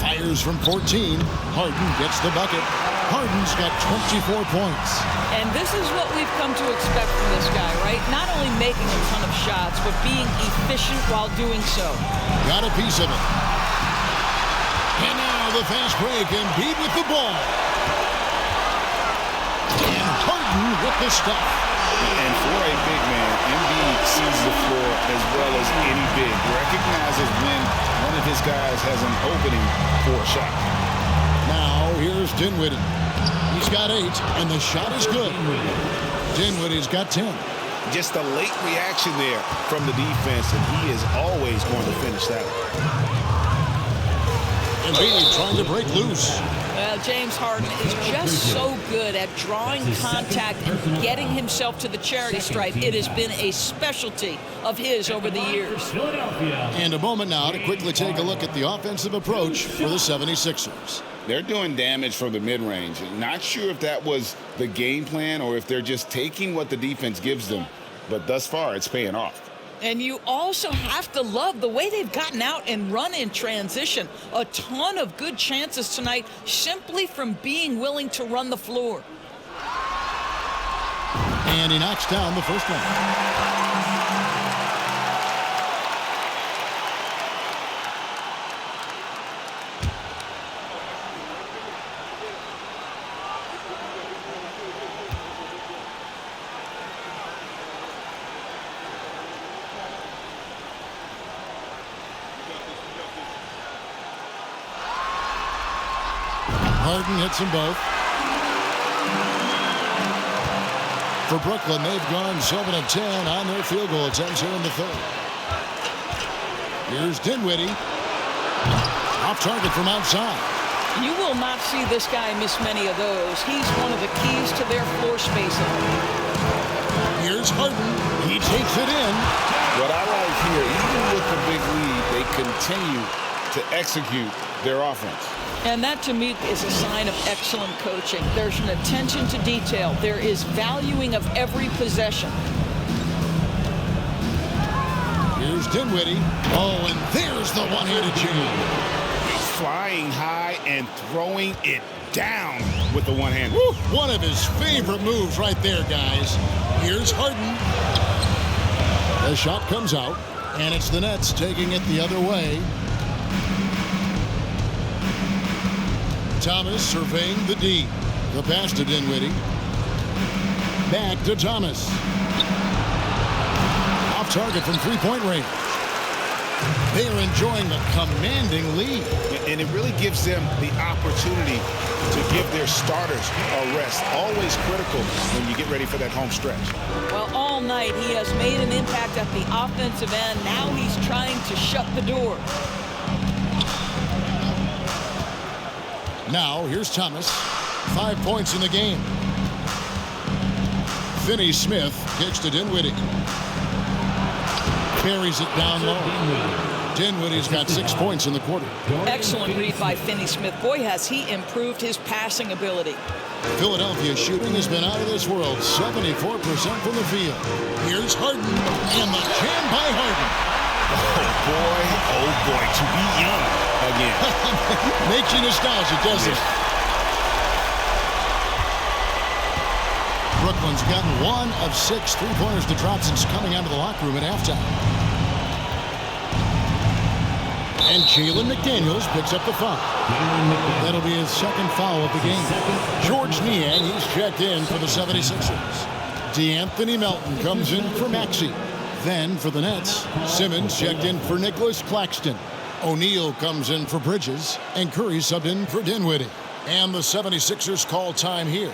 Fires from 14. Harden gets the bucket. Harden's got 24 points. And this is what we've come to expect from this guy, right? Not only making a ton of shots, but being efficient while doing so. Got a piece of it. And now the fast break, and Embiid with the ball. And Harden with the stop. And for a big man, Embiid sees the floor as well as any big. Recognizes when one of his guys has an opening for a shot. Now here's Dinwiddie. He's got 8, and the shot is good. Dinwiddie's got 10. Just a late reaction there from the defense, and he is always going to finish that one. Embiid trying to break loose. Well, James Harden is just so good at drawing contact and getting himself to the charity stripe. It has been a specialty of his over the years. And a moment now to quickly take a look at the offensive approach for the 76ers. They're doing damage from the mid-range. Not sure if that was the game plan or if they're just taking what the defense gives them. But thus far, it's paying off. And you also have to love the way they've gotten out and run in transition. A ton of good chances tonight simply from being willing to run the floor. And he knocks down the first one. Harden hits them both. For Brooklyn, they've gone 7 of 10 on their field goal attempts here in the third. Here's Dinwiddie. Off target from outside. You will not see this guy miss many of those. He's one of the keys to their floor spacing. Here's Harden. He takes it in. What I like here, even with the big lead, they continue to execute their offense. And that, to me, is a sign of excellent coaching. There's an attention to detail. There is valuing of every possession. Here's Dinwiddie. Oh, and there's the one-handed jam. Flying high and throwing it down with the one hand. One of his favorite moves right there, guys. Here's Harden. The shot comes out, and it's the Nets taking it the other way. Thomas surveying the D. The pass to Dinwiddie. Back to Thomas. Off target from three-point range. They are enjoying the commanding lead. And it really gives them the opportunity to give their starters a rest. Always critical when you get ready for that home stretch. Well, all night he has made an impact at the offensive end. Now he's trying to shut the door. Now, here's Thomas. 5 points in the game. Finney-Smith kicks to Dinwiddie. Carries it down low. Dinwiddie's got 6 points in the quarter. Excellent read by Finney-Smith. Boy, has he improved his passing ability. Philadelphia shooting has been out of this world. 74% from the field. Here's Harden. And the jam by Harden. Oh boy, to be young again. Makes you nostalgic, doesn't it? Brooklyn's gotten 1 of 6 three-pointers to drop since coming out of the locker room at halftime. And Jalen McDaniels picks up the foul. That'll be his second foul of the game. George Niang, he's checked in for the 76ers. DeAnthony Melton comes in for Maxey. Then for the Nets, Simmons checked in for Nicholas Claxton. O'Neal comes in for Bridges, and Curry subbed in for Dinwiddie. And the 76ers call time here.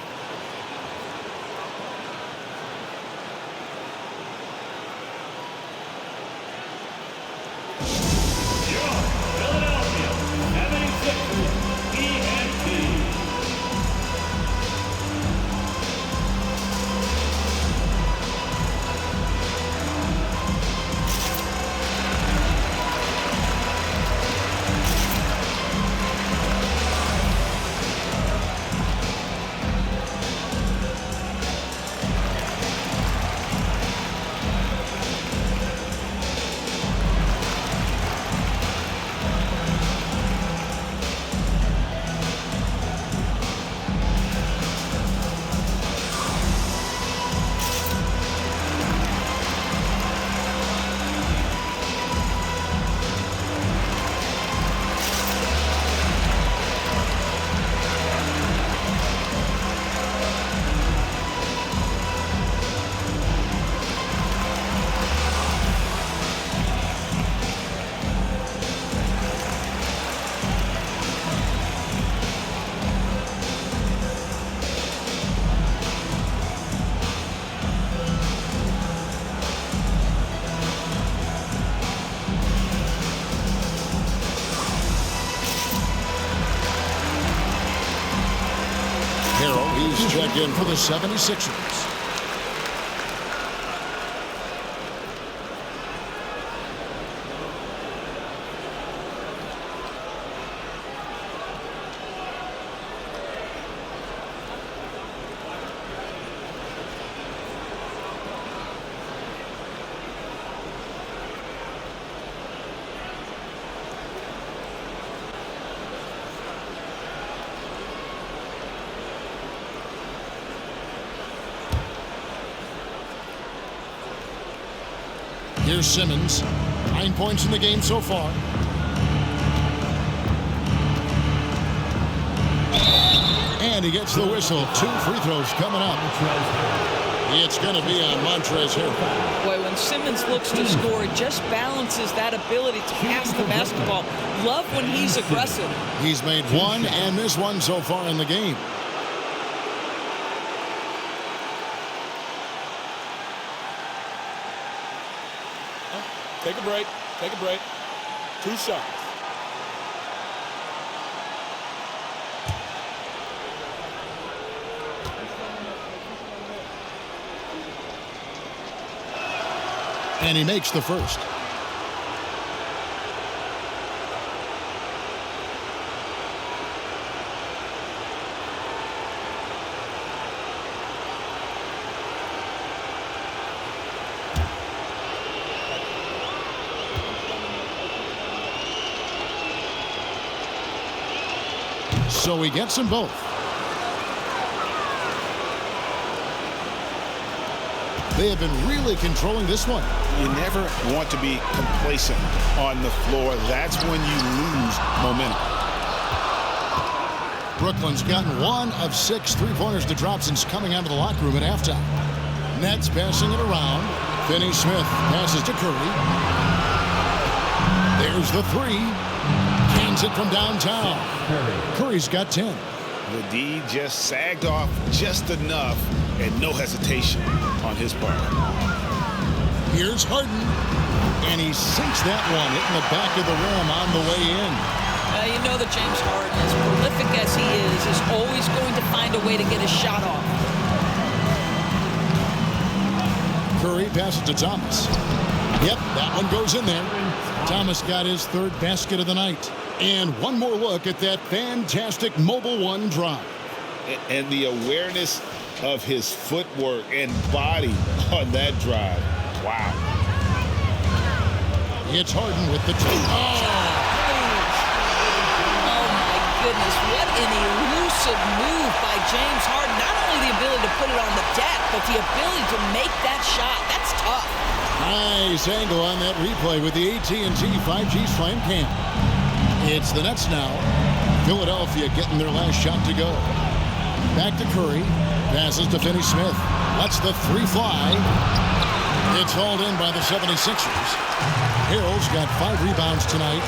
Check in for the 76ers. Here's Simmons. 9 points in the game so far. And he gets the whistle. 2 free throws coming up. It's going to be on Montrezl Harrell. Boy, when Simmons looks to score, it just balances that ability to pass the basketball. Love when he's aggressive. He's made one and missed one so far in the game. Take a break. Take a break. 2 shots. And he makes the first. So he gets them both. They have been really controlling this one. You never want to be complacent on the floor. That's when you lose momentum. Brooklyn's gotten 1 of 6 three-pointers to drop since coming out of the locker room at halftime. Nets passing it around. Finney-Smith passes to Curry. There's the 3. Cans it from downtown. Curry's got 10. The D just sagged off just enough and no hesitation on his part. Here's Harden, and he sinks that one, hitting the back of the rim on the way in. You know that James Harden, as prolific as he is always going to find a way to get his shot off. Curry passes to Thomas. Yep, that one goes in there. Thomas got his 3rd basket of the night. And one more look at that fantastic Mobile One drive. And the awareness of his footwork and body on that drive. Wow. It's Harden with the 2. Oh, my goodness. What an elusive move by James Harden. Not only the ability to put it on the deck, but the ability to make that shot. That's tough. Nice angle on that replay with the AT&T 5G Slam Cam. It's the Nets now. Philadelphia getting their last shot to go. Back to Curry. Passes to Finney-Smith. Lets the 3 fly. It's hauled in by the 76ers. Harrell's got 5 rebounds tonight.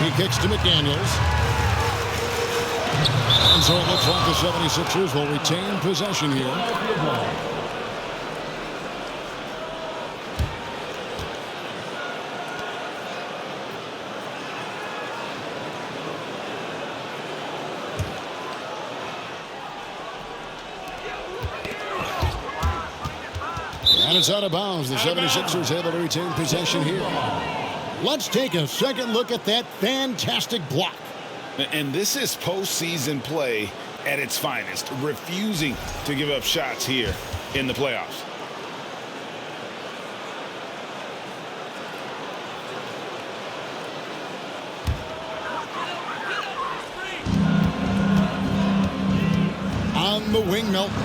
He kicks to McDaniels. And so it looks like the 76ers will retain possession here. And it's out of bounds. The 76ers able to retain possession here. Let's take a second look at that fantastic block. And this is postseason play at its finest, refusing to give up shots here in the playoffs. On the wing, Milton.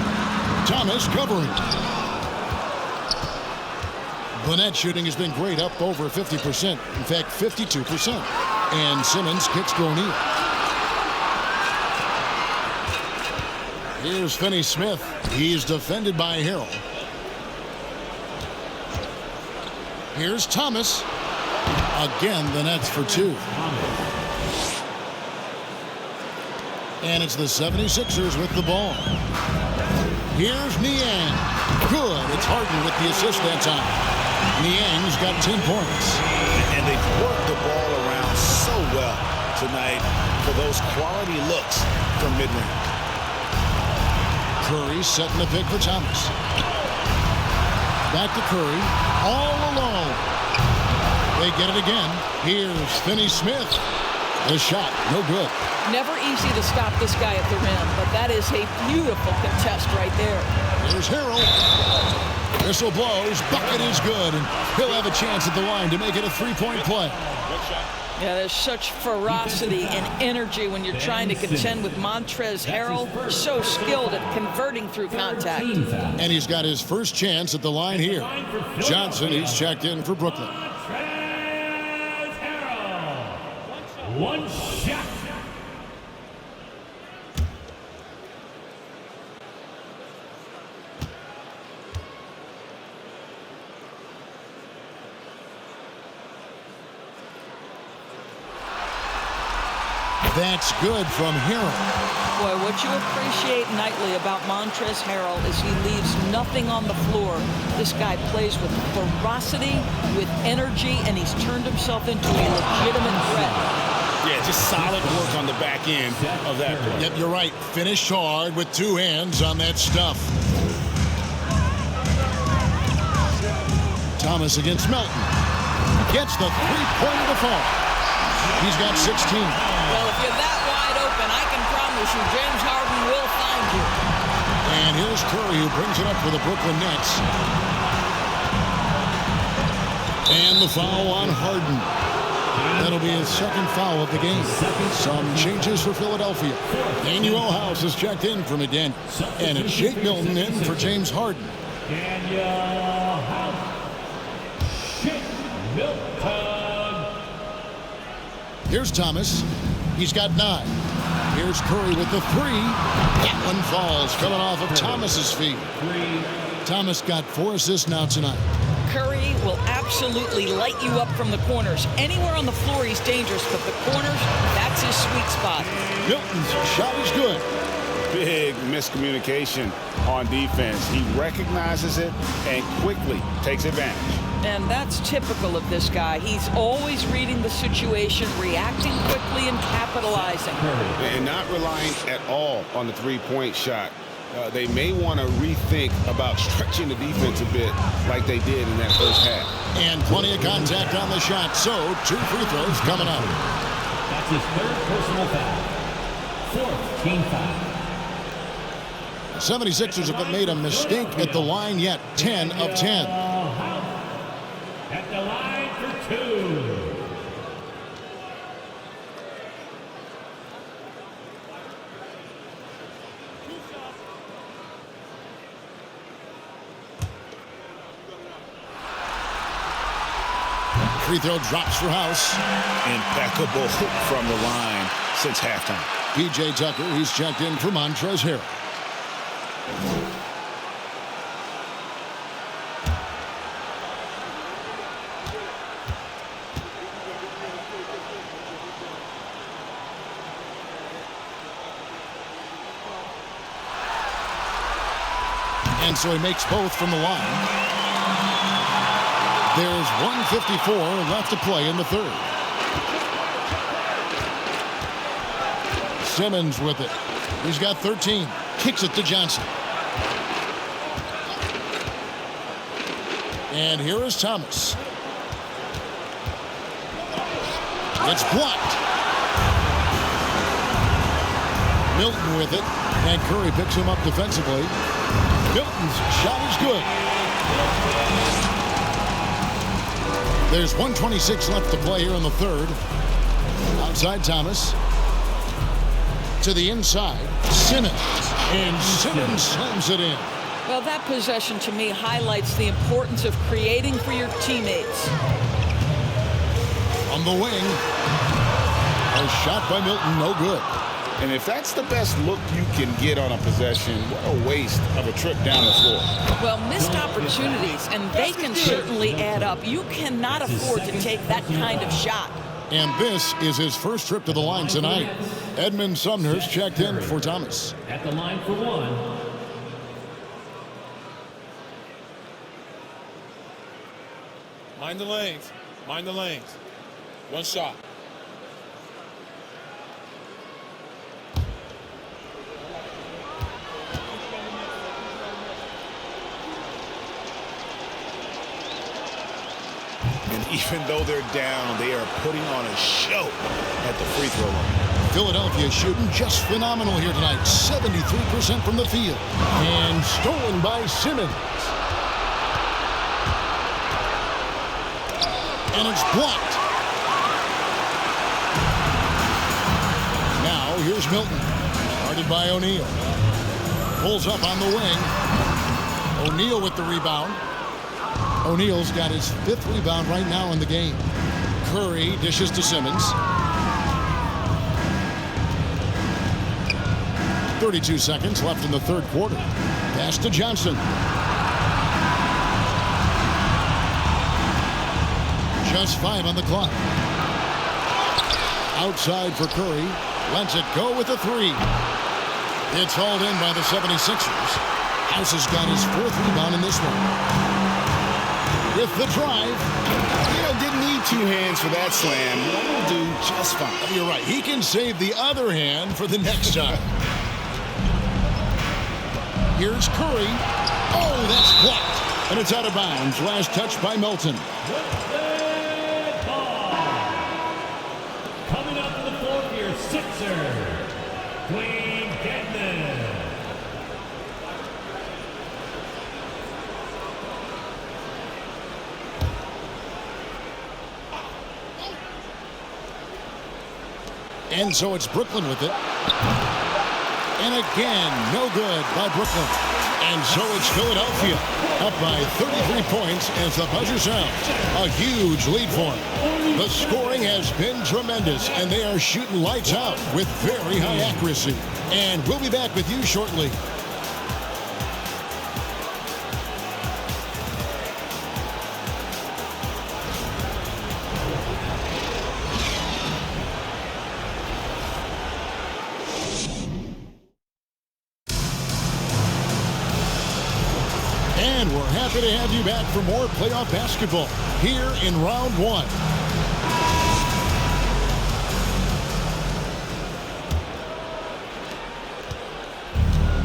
Thomas covering. The net shooting has been great, up over 50%. In fact, 52%. And Simmons kicks to O'Neal. Here's Finney-Smith. He's defended by Harrell. Here's Thomas. Again, the Nets for 2. And it's the 76ers with the ball. Here's Niang. Good. It's Harden with the assist that time. Niang's got 10 points. And they've worked the ball around so well tonight for those quality looks from mid-range. Curry setting the pick for Thomas. Back to Curry. All alone. They get it again. Here's Finney-Smith. The shot, no good. Never easy to stop this guy at the rim, but that is a beautiful contest right there. Here's Harrell. Whistle blows. Bucket is good, and he'll have a chance at the line to make it a 3-point play. Yeah, there's such ferocity and energy when you're trying to contend with Montrezl Harrell. So skilled at converting through contact. And he's got his first chance at the line here. Johnson, he's checked in for Brooklyn. One shot. That's good from Harrell. Boy, what you appreciate nightly about Montrezl Harrell is he leaves nothing on the floor. This guy plays with ferocity, with energy, and he's turned himself into a legitimate threat. Yeah, just solid work on the back end of that play. Yep, you're right. Finished hard with two hands on that stuff. Thomas against Melton. Gets the three-pointer to fall. He's got 16. Well, if you're that wide open, I can promise you James Harden will find you. And here's Curry, who brings it up for the Brooklyn Nets. And the foul on Harden. That'll be his second foul of the game. Some changes for Philadelphia. Daniel House is checked in for McDaniel. And it's Shake Milton in for James Harden. Daniel House. Shake Milton. Here's Thomas. He's got 9. Here's Curry with the 3. That one falls, coming off of Thomas's feet. Thomas got 4 assists now tonight. Curry will absolutely light you up from the corners. Anywhere on the floor, he's dangerous, but the corners, that's his sweet spot. Milton's shot is good. Big miscommunication on defense. He recognizes it and quickly takes advantage. And that's typical of this guy. He's always reading the situation, reacting quickly, and capitalizing. And not relying at all on the three-point shot. They may want to rethink about stretching the defense a bit like they did in that first half. And plenty of contact on the shot, so 2 free throws coming up. That's his 3rd personal foul. 4th team foul. 76ers haven't made a mistake at the line yet. 10 of 10. At the line for 2. Free throw drops for House. Impeccable from the line since halftime. P.J. Tucker, he's checked in for Montrezl Harrell. And so he makes both from the line. There's 1:54 left to play in the 3rd. Simmons with it. He's got 13. Kicks it to Johnson. And here is Thomas. It's blocked. Milton with it. And Curry picks him up defensively. Milton's shot is good. There's 1:26 left to play here in the 3rd. Outside Thomas. To the inside. Simmons. And Simmons slams it in. Well, that possession to me highlights the importance of creating for your teammates. On the wing. A shot by Milton, no good. And if that's the best look you can get on a possession, what a waste of a trip down the floor. Well, missed opportunities, and they can certainly add up. You cannot afford to take that kind of shot. And this is his first trip to the line tonight. Edmund Sumner's checked in for Thomas. At the line for 1. Mind the lanes. Mind the lanes. One shot. And even though they're down, they are putting on a show at the free throw line. Philadelphia shooting just phenomenal here tonight. 73% from the field. And stolen by Simmons. And it's blocked. Now here's Milton. Guarded by O'Neal. Pulls up on the wing. O'Neal with the rebound. O'Neal's got his 5th rebound right now in the game. Curry dishes to Simmons. 32 seconds left in the 3rd quarter. Pass to Johnson. Just 5 on the clock. Outside for Curry. Lets it go with a three. It's hauled in by the 76ers. House has got his 4th rebound in this one. With the drive. Didn't need 2 hands for that slam. One will do just fine. You're right. He can save the other hand for the next time. Here's Curry. Oh, that's blocked. And it's out of bounds. Last touch by Melton. Coming up to the floor for your Sixer, Dwayne Dedmon. And so it's Brooklyn with it. And again, no good by Brooklyn. And so it's Philadelphia up by 33 points as the buzzer sounds. A huge lead for them. The scoring has been tremendous, and they are shooting lights out with very high accuracy. And we'll be back with you shortly. And we're happy to have you back for more playoff basketball here in round 1.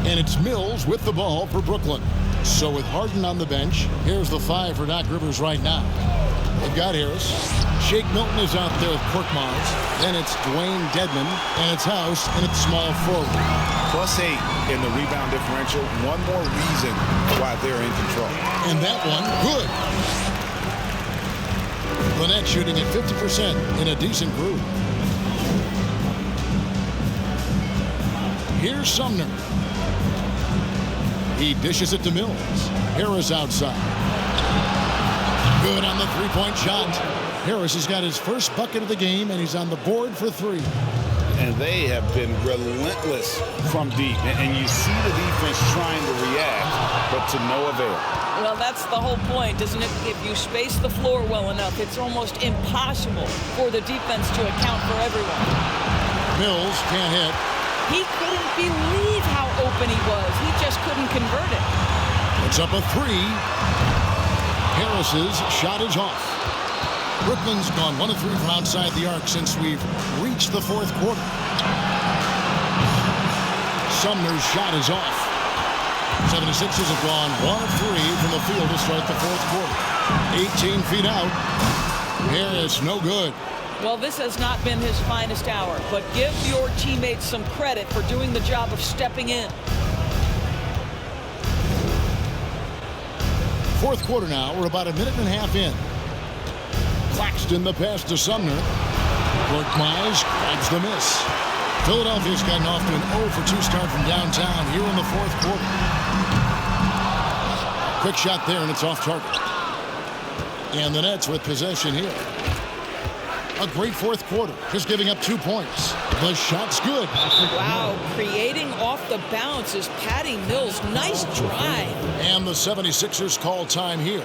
And it's Mills with the ball for Brooklyn. So with Harden on the bench, here's the 5 for Doc Rivers right now. They've got Harris. Shake Milton is out there with Korkmaz. Then it's Dwayne Dedmon, and it's House, and it's small forward. +8 in the rebound differential. One more reason why they're in control. And that one, good. Lynette shooting at 50% in a decent groove. Here's Sumner. He dishes it to Mills. Harris outside. Good on the three-point shot. Harris has got his first bucket of the game, and he's on the board for 3. And they have been relentless from deep. And you see the defense trying to react, but to no avail. Well, that's the whole point, isn't it? If you space the floor well enough, it's almost impossible for the defense to account for everyone. Mills can't hit. He couldn't believe how open he was. He just couldn't convert it. It's up a 3. Harris's shot is off. Brooklyn's gone 1 of 3 from outside the arc since we've reached the 4th quarter. Sumner's shot is off. 76ers have gone 1 of 3 from the field to start the 4th quarter. 18 feet out. Harris, no good. Well, this has not been his finest hour, but give your teammates some credit for doing the job of stepping in. 4th quarter now. We're about a minute and a half in. Claxton the pass to Sumner. Korkmaz grabs the miss. Philadelphia's gotten off to an 0 for 2 start from downtown here in the 4th quarter. Quick shot there, and it's off target. And the Nets with possession here. A great 4th quarter, just giving up 2 points. The shot's good. Wow, creating off the bounce is Patty Mills. Nice drive. And the 76ers call time here.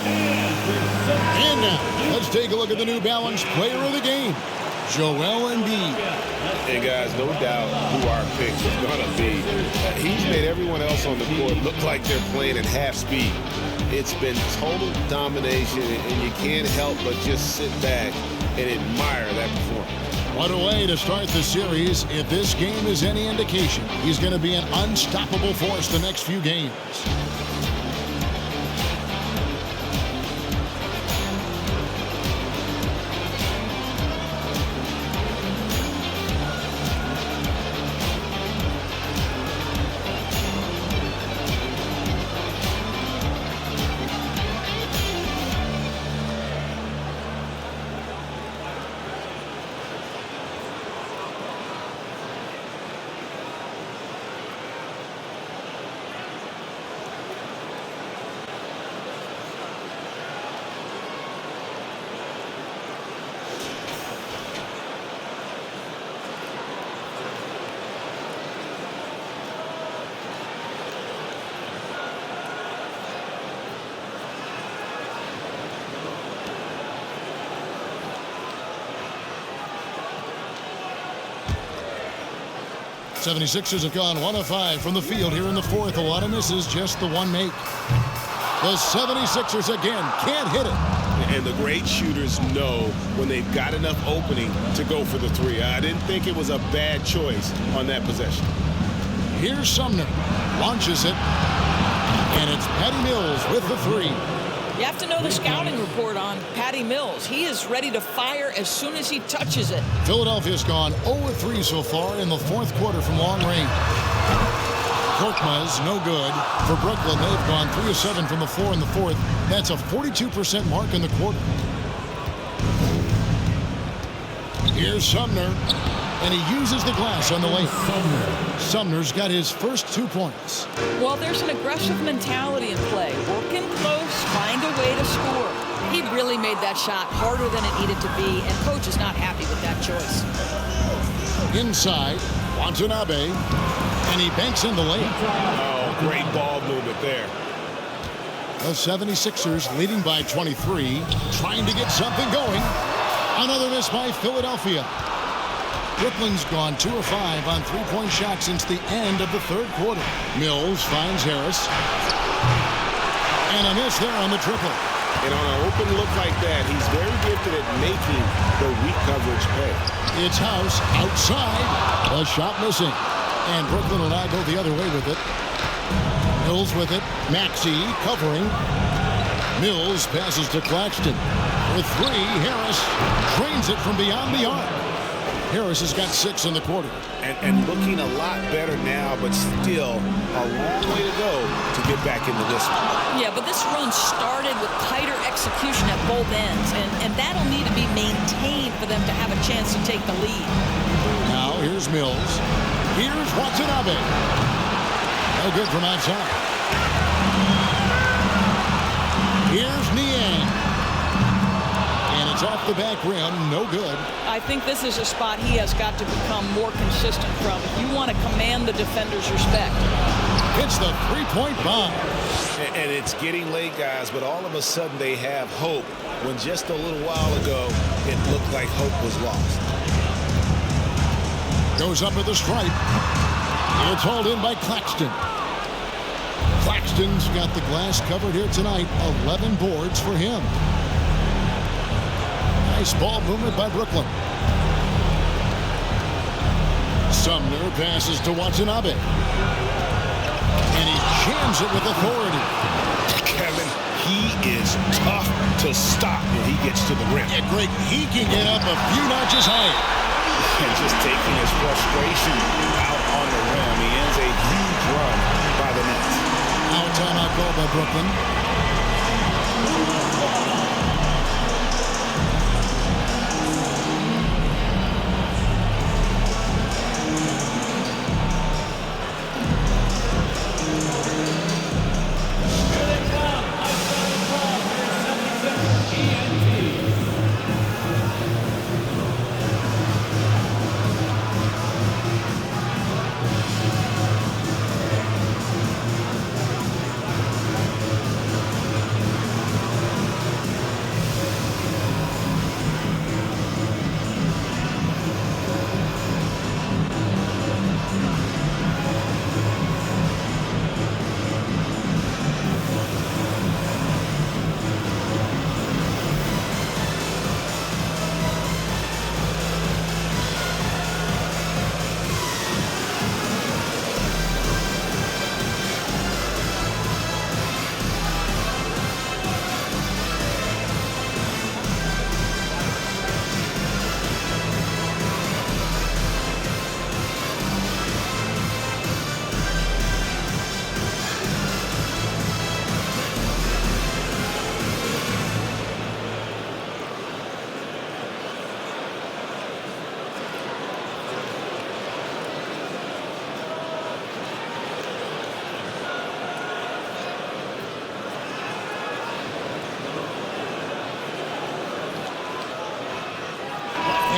And now, let's take a look at the New Balance Player of the Game, Joel Embiid. Hey, guys, no doubt who our pick is going to be. He's made everyone else on the court look like they're playing at half speed. It's been total domination, and you can't help but just sit back and admire that performance. What a way to start the series. If this game is any indication, he's going to be an unstoppable force the next few games. The 76ers have gone 1 of 5 from the field here in the fourth. A lot of misses, just the one make. The 76ers again can't hit it. And the great shooters know when they've got enough opening to go for the three. I didn't think it was a bad choice on that possession. Here's Sumner. Launches it. And it's Patty Mills with the three. You have to know the scouting report on Patty Mills. He is ready to fire as soon as he touches it. Philadelphia's gone 0-3 so far in the fourth quarter from long range. Korkmaz, no good. For Brooklyn, they've gone 3 of 7 from the floor in the fourth. That's a 42% mark in the quarter. Here's Sumner, and he uses the glass on the lane. Sumner's got his first 2 points. Well, there's an aggressive mentality in play. Working close, find a way to score. He really made that shot harder than it needed to be, and coach is not happy with that choice. Inside, Watanabe, and he banks in the lane. Oh, great ball movement there. The 76ers leading by 23, trying to get something going. Another miss by Philadelphia. Brooklyn's gone 2 of 5 on three-point shots since the end of the third quarter. Mills finds Harris. And a miss there on the triple. And on an open look like that, he's very gifted at making the weak coverage pay. It's House outside. The shot missing. And Brooklyn will now go the other way with it. Mills with it. Maxey covering. Mills passes to Claxton. For three, Harris drains it from beyond the arc. Harris has got 6 in the quarter. And looking a lot better now, but still a long way to go to get back into this one. Yeah, but this run started with tighter execution at both ends, and that'll need to be maintained for them to have a chance to take the lead. Now here's Mills. Here's Watanabe. No good from outside. Here's Niang. And it's off the back rim. No good. I think this is a spot he has got to become more consistent from if you want to command the defender's respect. It's the three-point bomb. And it's getting late, guys, but all of a sudden they have hope when just a little while ago it looked like hope was lost. Goes up at the stripe. It's hauled in by Claxton. Claxton's got the glass covered here tonight. 11 boards for him. Nice ball movement by Brooklyn. Sumner passes to Watanabe. And he jams it with authority. Kevin, he is tough to stop when he gets to the rim. Yeah, Greg, he can get up a few notches higher. And just taking his frustration out on the rim. He ends a huge run by the Nets. Now a timeout called by Brooklyn.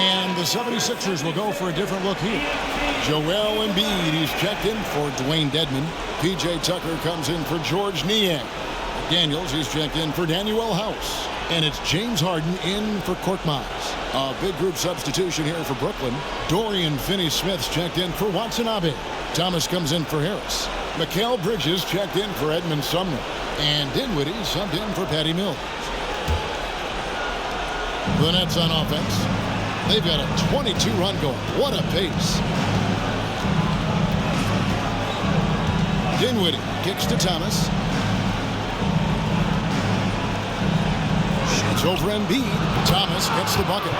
And the 76ers will go for a different look here. Joel Embiid, he's checked in for Dwayne Dedmon. P.J. Tucker comes in for George Niang. Daniels, he's checked in for Danuel House. And it's James Harden in for Korkmaz. A big group substitution here for Brooklyn. Dorian Finney-Smith's checked in for Watanabe. Thomas comes in for Harris. Mikal Bridges checked in for Edmund Sumner. And Dinwiddie subbed in for Patty Mills. The Nets on offense. They've got a 22-run goal. What a pace. Dinwiddie kicks to Thomas. Shoots over Embiid. Thomas gets the bucket.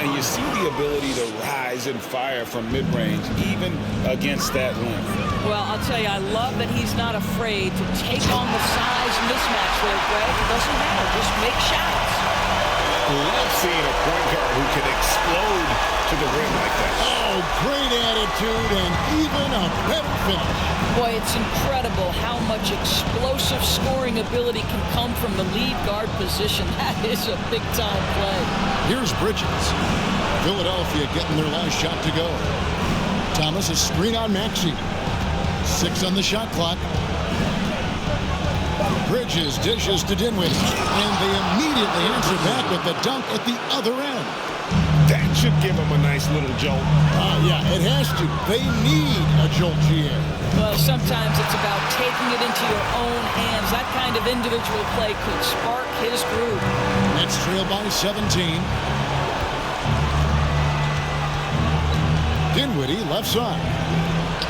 And you see the ability to rise and fire from mid-range, even against that length. Well, I'll tell you, I love that he's not afraid to take on the size mismatch there, Greg. It doesn't matter. Just make shots. Love seeing a point guard who can explode to the rim like that. Oh, great attitude and even a better finish. Boy, it's incredible how much explosive scoring ability can come from the lead guard position. That is a big-time play. Here's Bridges. Philadelphia getting their last shot to go. Thomas, a screen on Maxey. 6 on the shot clock. Bridges dishes to Dinwiddie, and they immediately answer back with the dunk at the other end. That should give them a nice little jolt. Yeah, it has to. They need a jolt, GA. Well, sometimes it's about taking it into your own hands. That kind of individual play could spark his groove. Nets trail by 17. Dinwiddie, left side.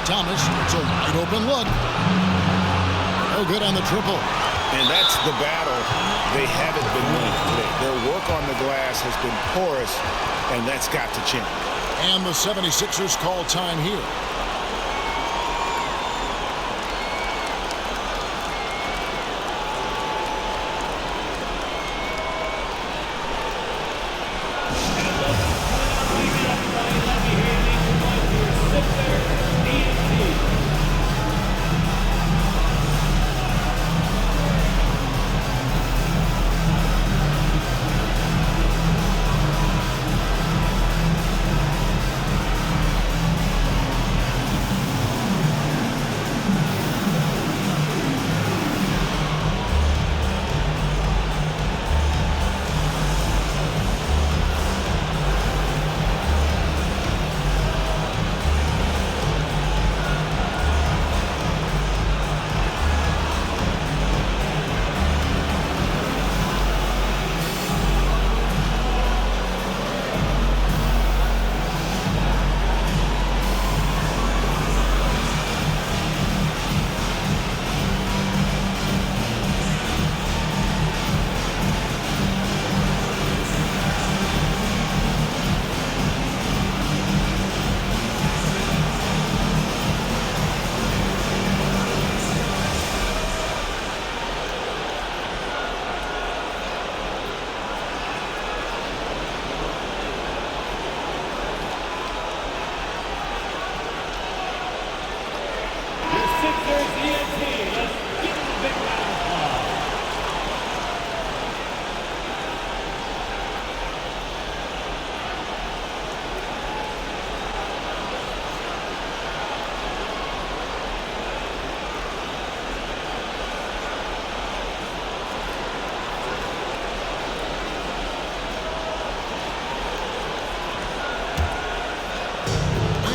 Thomas, it's a wide open look. No good on the triple. And that's the battle they haven't been winning today. Their work on the glass has been porous, and that's got to change. And the 76ers call time here.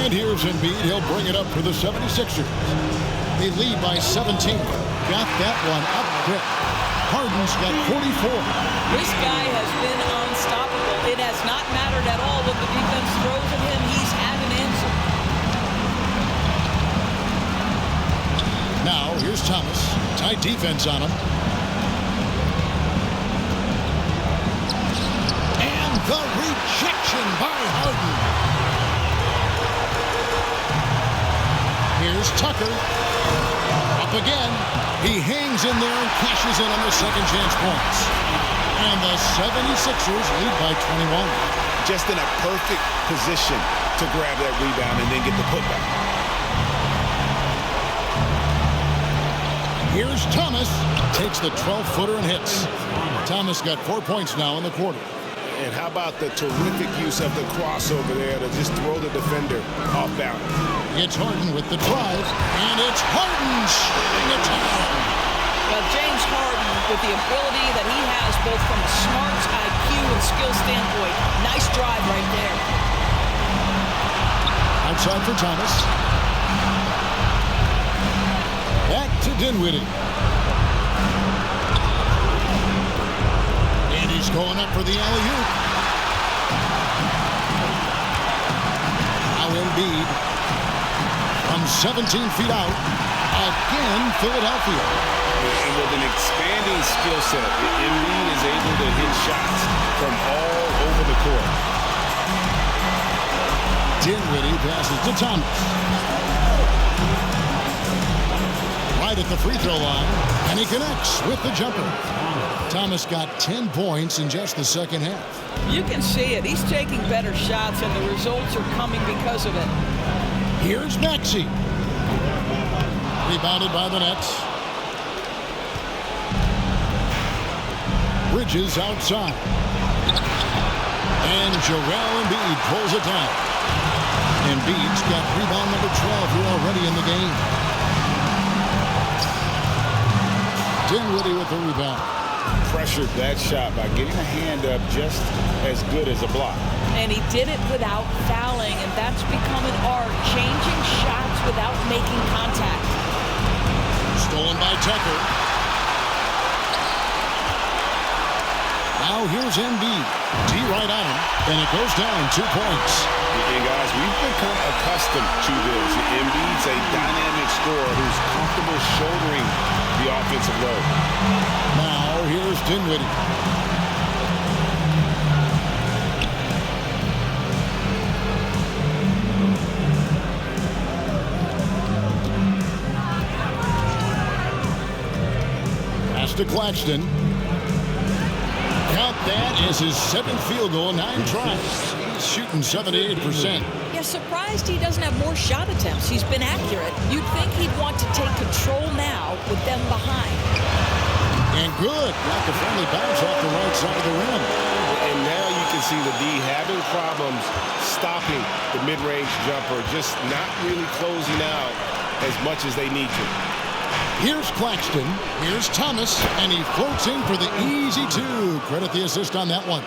And here's Embiid. He'll bring it up for the 76ers. They lead by 17. Got that one up quick. Harden's got 44. This guy has been unstoppable. It has not mattered at all what the defense throws at him. He's had an answer. Now, here's Thomas. Tight defense on him. And the rejection by Harden. Here's Tucker. Up again. He hangs in there and cashes in on the second chance points. And the 76ers lead by 21. Just in a perfect position to grab that rebound and then get the putback. Here's Thomas. Takes the 12-footer and hits. Thomas got 4 points now in the quarter. And how about the terrific use of the crossover there to just throw the defender off balance. It's Harden with the drive, and it's Harden shooting a time. Well, James Harden, with the ability that he has both from a smarts, IQ, and skill standpoint, nice drive right there. Outside for Thomas. Back to Dinwiddie. And he's going up for the alley-oop. Now Embiid from 17 feet out. Again, Philadelphia. And with an expanding skill set, Embiid is able to hit shots from all over the court. Dinwiddie passes to Thomas. Right at the free throw line, and he connects with the jumper. Thomas got 10 points in just the second half. You can see it. He's taking better shots, and the results are coming because of it. Here's Maxey. Rebounded by the Nets. Bridges outside. And Joel Embiid pulls it down. Embiid's got rebound number 12 here already in the game. Dinwiddie with the rebound. Pressured that shot by getting a hand up just as good as a block. And he did it without fouling, and that's become an art, changing shots without making contact. Stolen by Tucker. Now here's Embiid. D right on him, and it goes down 2 points. And guys, we've become accustomed to this. Embiid's a dynamic scorer who's comfortable shouldering the offensive load. Now here's Dinwiddie. Pass to Claxton. Count that as his 7th field goal in 9 tries. He's shooting 78%. Yeah, surprised he doesn't have more shot attempts. He's been accurate. You'd think he'd want to take control now with them behind. And good. Got the friendly bounce off the right side of the rim. And now you can see the D having problems stopping the mid-range jumper, just not really closing out as much as they need to. Here's Claxton. Here's Thomas. And he floats in for the easy 2. Credit the assist on that one.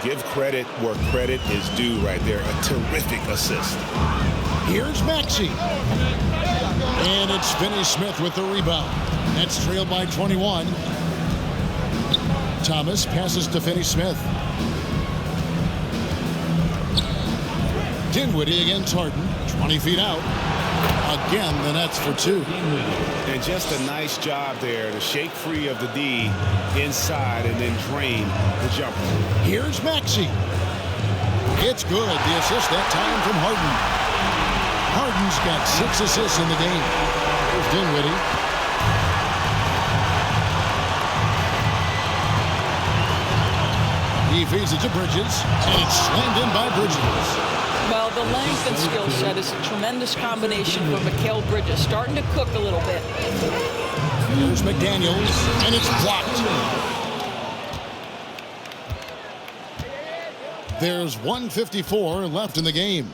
Give credit where credit is due right there. A terrific assist. Here's Maxey. And it's Finney-Smith with the rebound. Nets trail by 21. Thomas passes to Finney-Smith. Dinwiddie against Harden. 20 feet out. Again, the Nets for 2. And just a nice job there to shake free of the D inside and then drain the jumper. Here's Maxey. It's good. The assist that time from Harden. Harden's got 6 assists in the game. Here's Dinwiddie. He feeds it to Bridges, and it's slammed in by Bridges. Well, the length and skill set is a tremendous combination for Mikal Bridges. Starting to cook a little bit. Here's McDaniels, and it's blocked. There's 1:54 left in the game.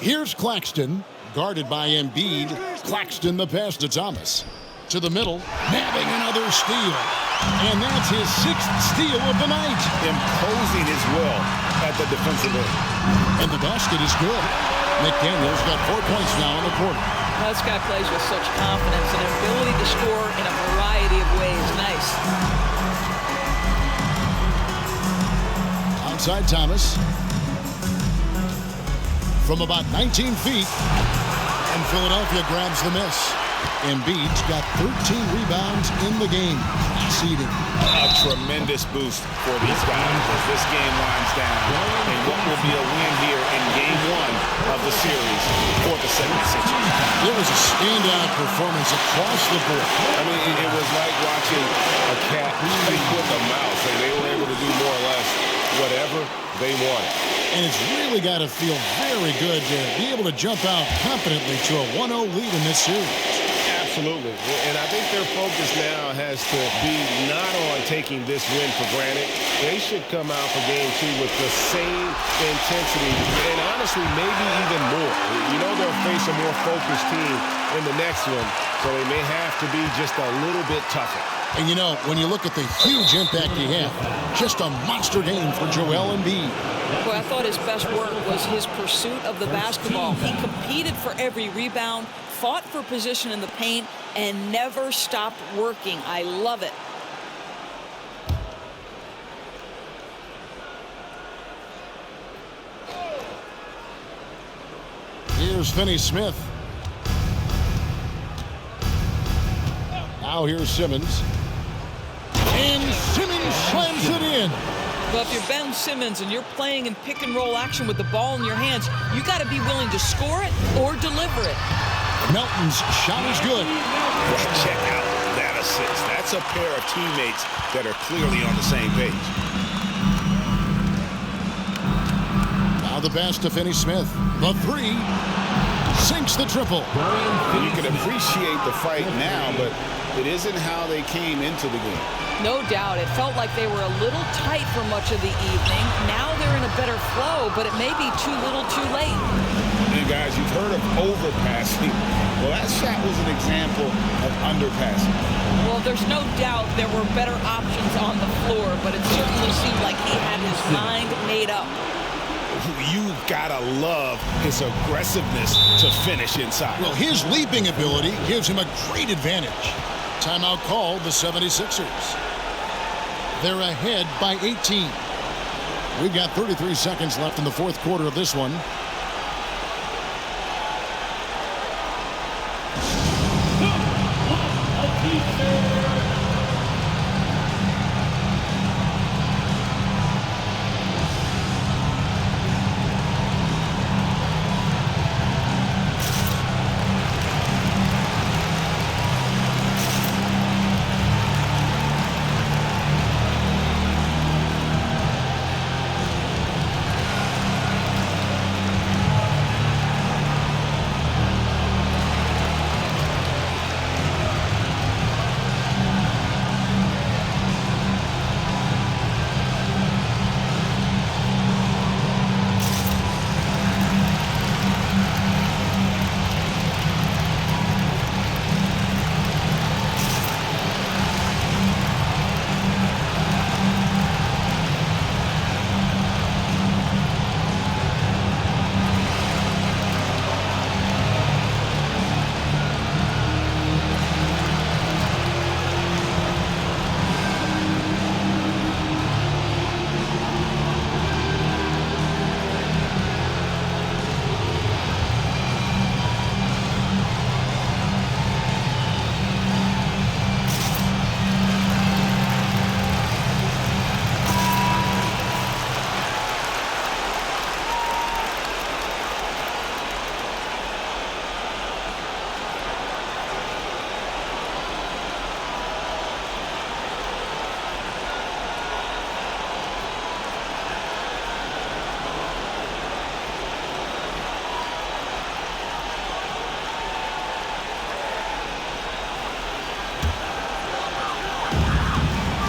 Here's Claxton, guarded by Embiid. Claxton the pass to Thomas. To the middle, nabbing another steal. And that's his 6th steal of the night. Imposing his will at the defensive end. And the basket is good. McDaniels got 4 points now in the quarter. This guy plays with such confidence and ability to score in a variety of ways. Nice. Outside Thomas. From about 19 feet. And Philadelphia grabs the miss. Embiid's got 13 rebounds in the game. Seeding. A tremendous boost for these guys as this game winds down. And what will be a win here in game 1 of the series for the 76ers. It was a standout performance across the board. I mean, it was like watching a cat play with a mouse, and they were able to do more or less whatever they wanted. And it's really got to feel very good to be able to jump out confidently to a 1-0 lead in this series. Absolutely. And I think their focus now has to be not on taking this win for granted. They should come out for game 2 with the same intensity and honestly maybe even more. You know they'll face a more focused team in the next one, so they may have to be just a little bit tougher. And you know, when you look at the huge impact he had, just a monster game for Joel Embiid. Well, I thought his best work was his pursuit of the basketball. He competed for every rebound, fought for position in the paint, and never stopped working. I love it. Here's Finney Smith. Now here's Simmons. And Simmons slams it in. Well, if you're Ben Simmons and you're playing in pick-and-roll action with the ball in your hands, you got to be willing to score it or deliver it. Melton's shot is good. Check out that assist. That's a pair of teammates that are clearly on the same page. Now the pass to Finney Smith. The 3 sinks the triple. You can appreciate the fight now, but it isn't how they came into the game. No doubt. It felt like they were a little tight for much of the evening. Now they're in a better flow, but it may be too little too late. And guys, you've heard of overpassing. Well, that shot was an example of underpassing. Well, there's no doubt there were better options on the floor, but it certainly seemed like he had his mind made up. You gotta love his aggressiveness to finish inside. Well, his leaping ability gives him a great advantage. Timeout called the 76ers. They're ahead by 18. We've got 33 seconds left in the fourth quarter of this one.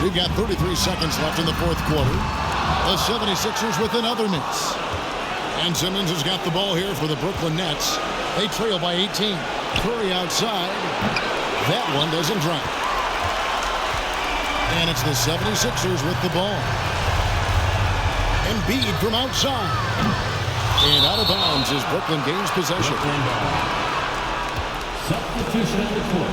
We've got 33 seconds left in the fourth quarter. The 76ers with another miss. And Simmons has got the ball here for the Brooklyn Nets. They trail by 18. Curry outside. That one doesn't drop. And it's the 76ers with the ball. Embiid from outside. And out of bounds as Brooklyn gains possession. Substitution on the court.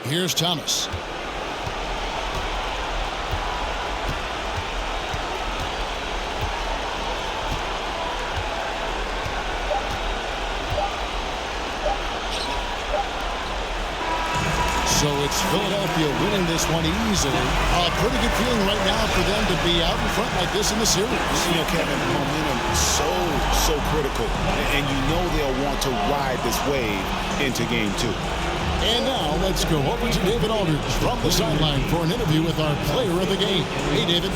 Here's Thomas. So it's Philadelphia winning this one easily. A pretty good feeling right now for them to be out in front like this in the series. You know, Kevin, momentum is so critical. And you know they'll want to ride this wave into game 2. And now let's go over to David Aldridge from the sideline for an interview with our player of the game. Hey, David.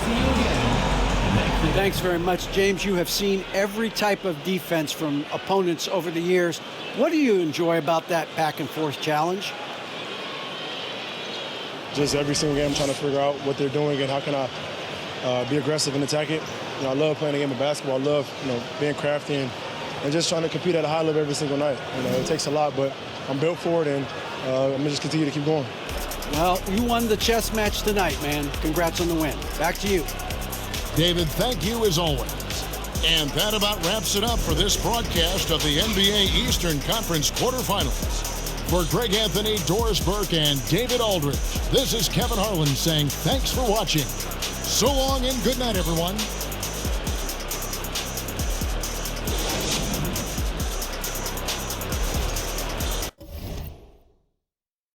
Thanks very much, James. You have seen every type of defense from opponents over the years. What do you enjoy about that back-and-forth challenge? Just every single game, I'm trying to figure out what they're doing and how can I be aggressive and attack it. You know, I love playing the game of basketball. I love, being crafty and just trying to compete at a high level every single night. You know, it takes a lot, but I'm built for it, and I'm going to just continue to keep going. Well, you won the chess match tonight, man. Congrats on the win. Back to you. David, thank you as always. And that about wraps it up for this broadcast of the NBA Eastern Conference Quarterfinals. For Greg Anthony, Doris Burke, and David Aldridge, this is Kevin Harlan saying thanks for watching. So long and good night, everyone.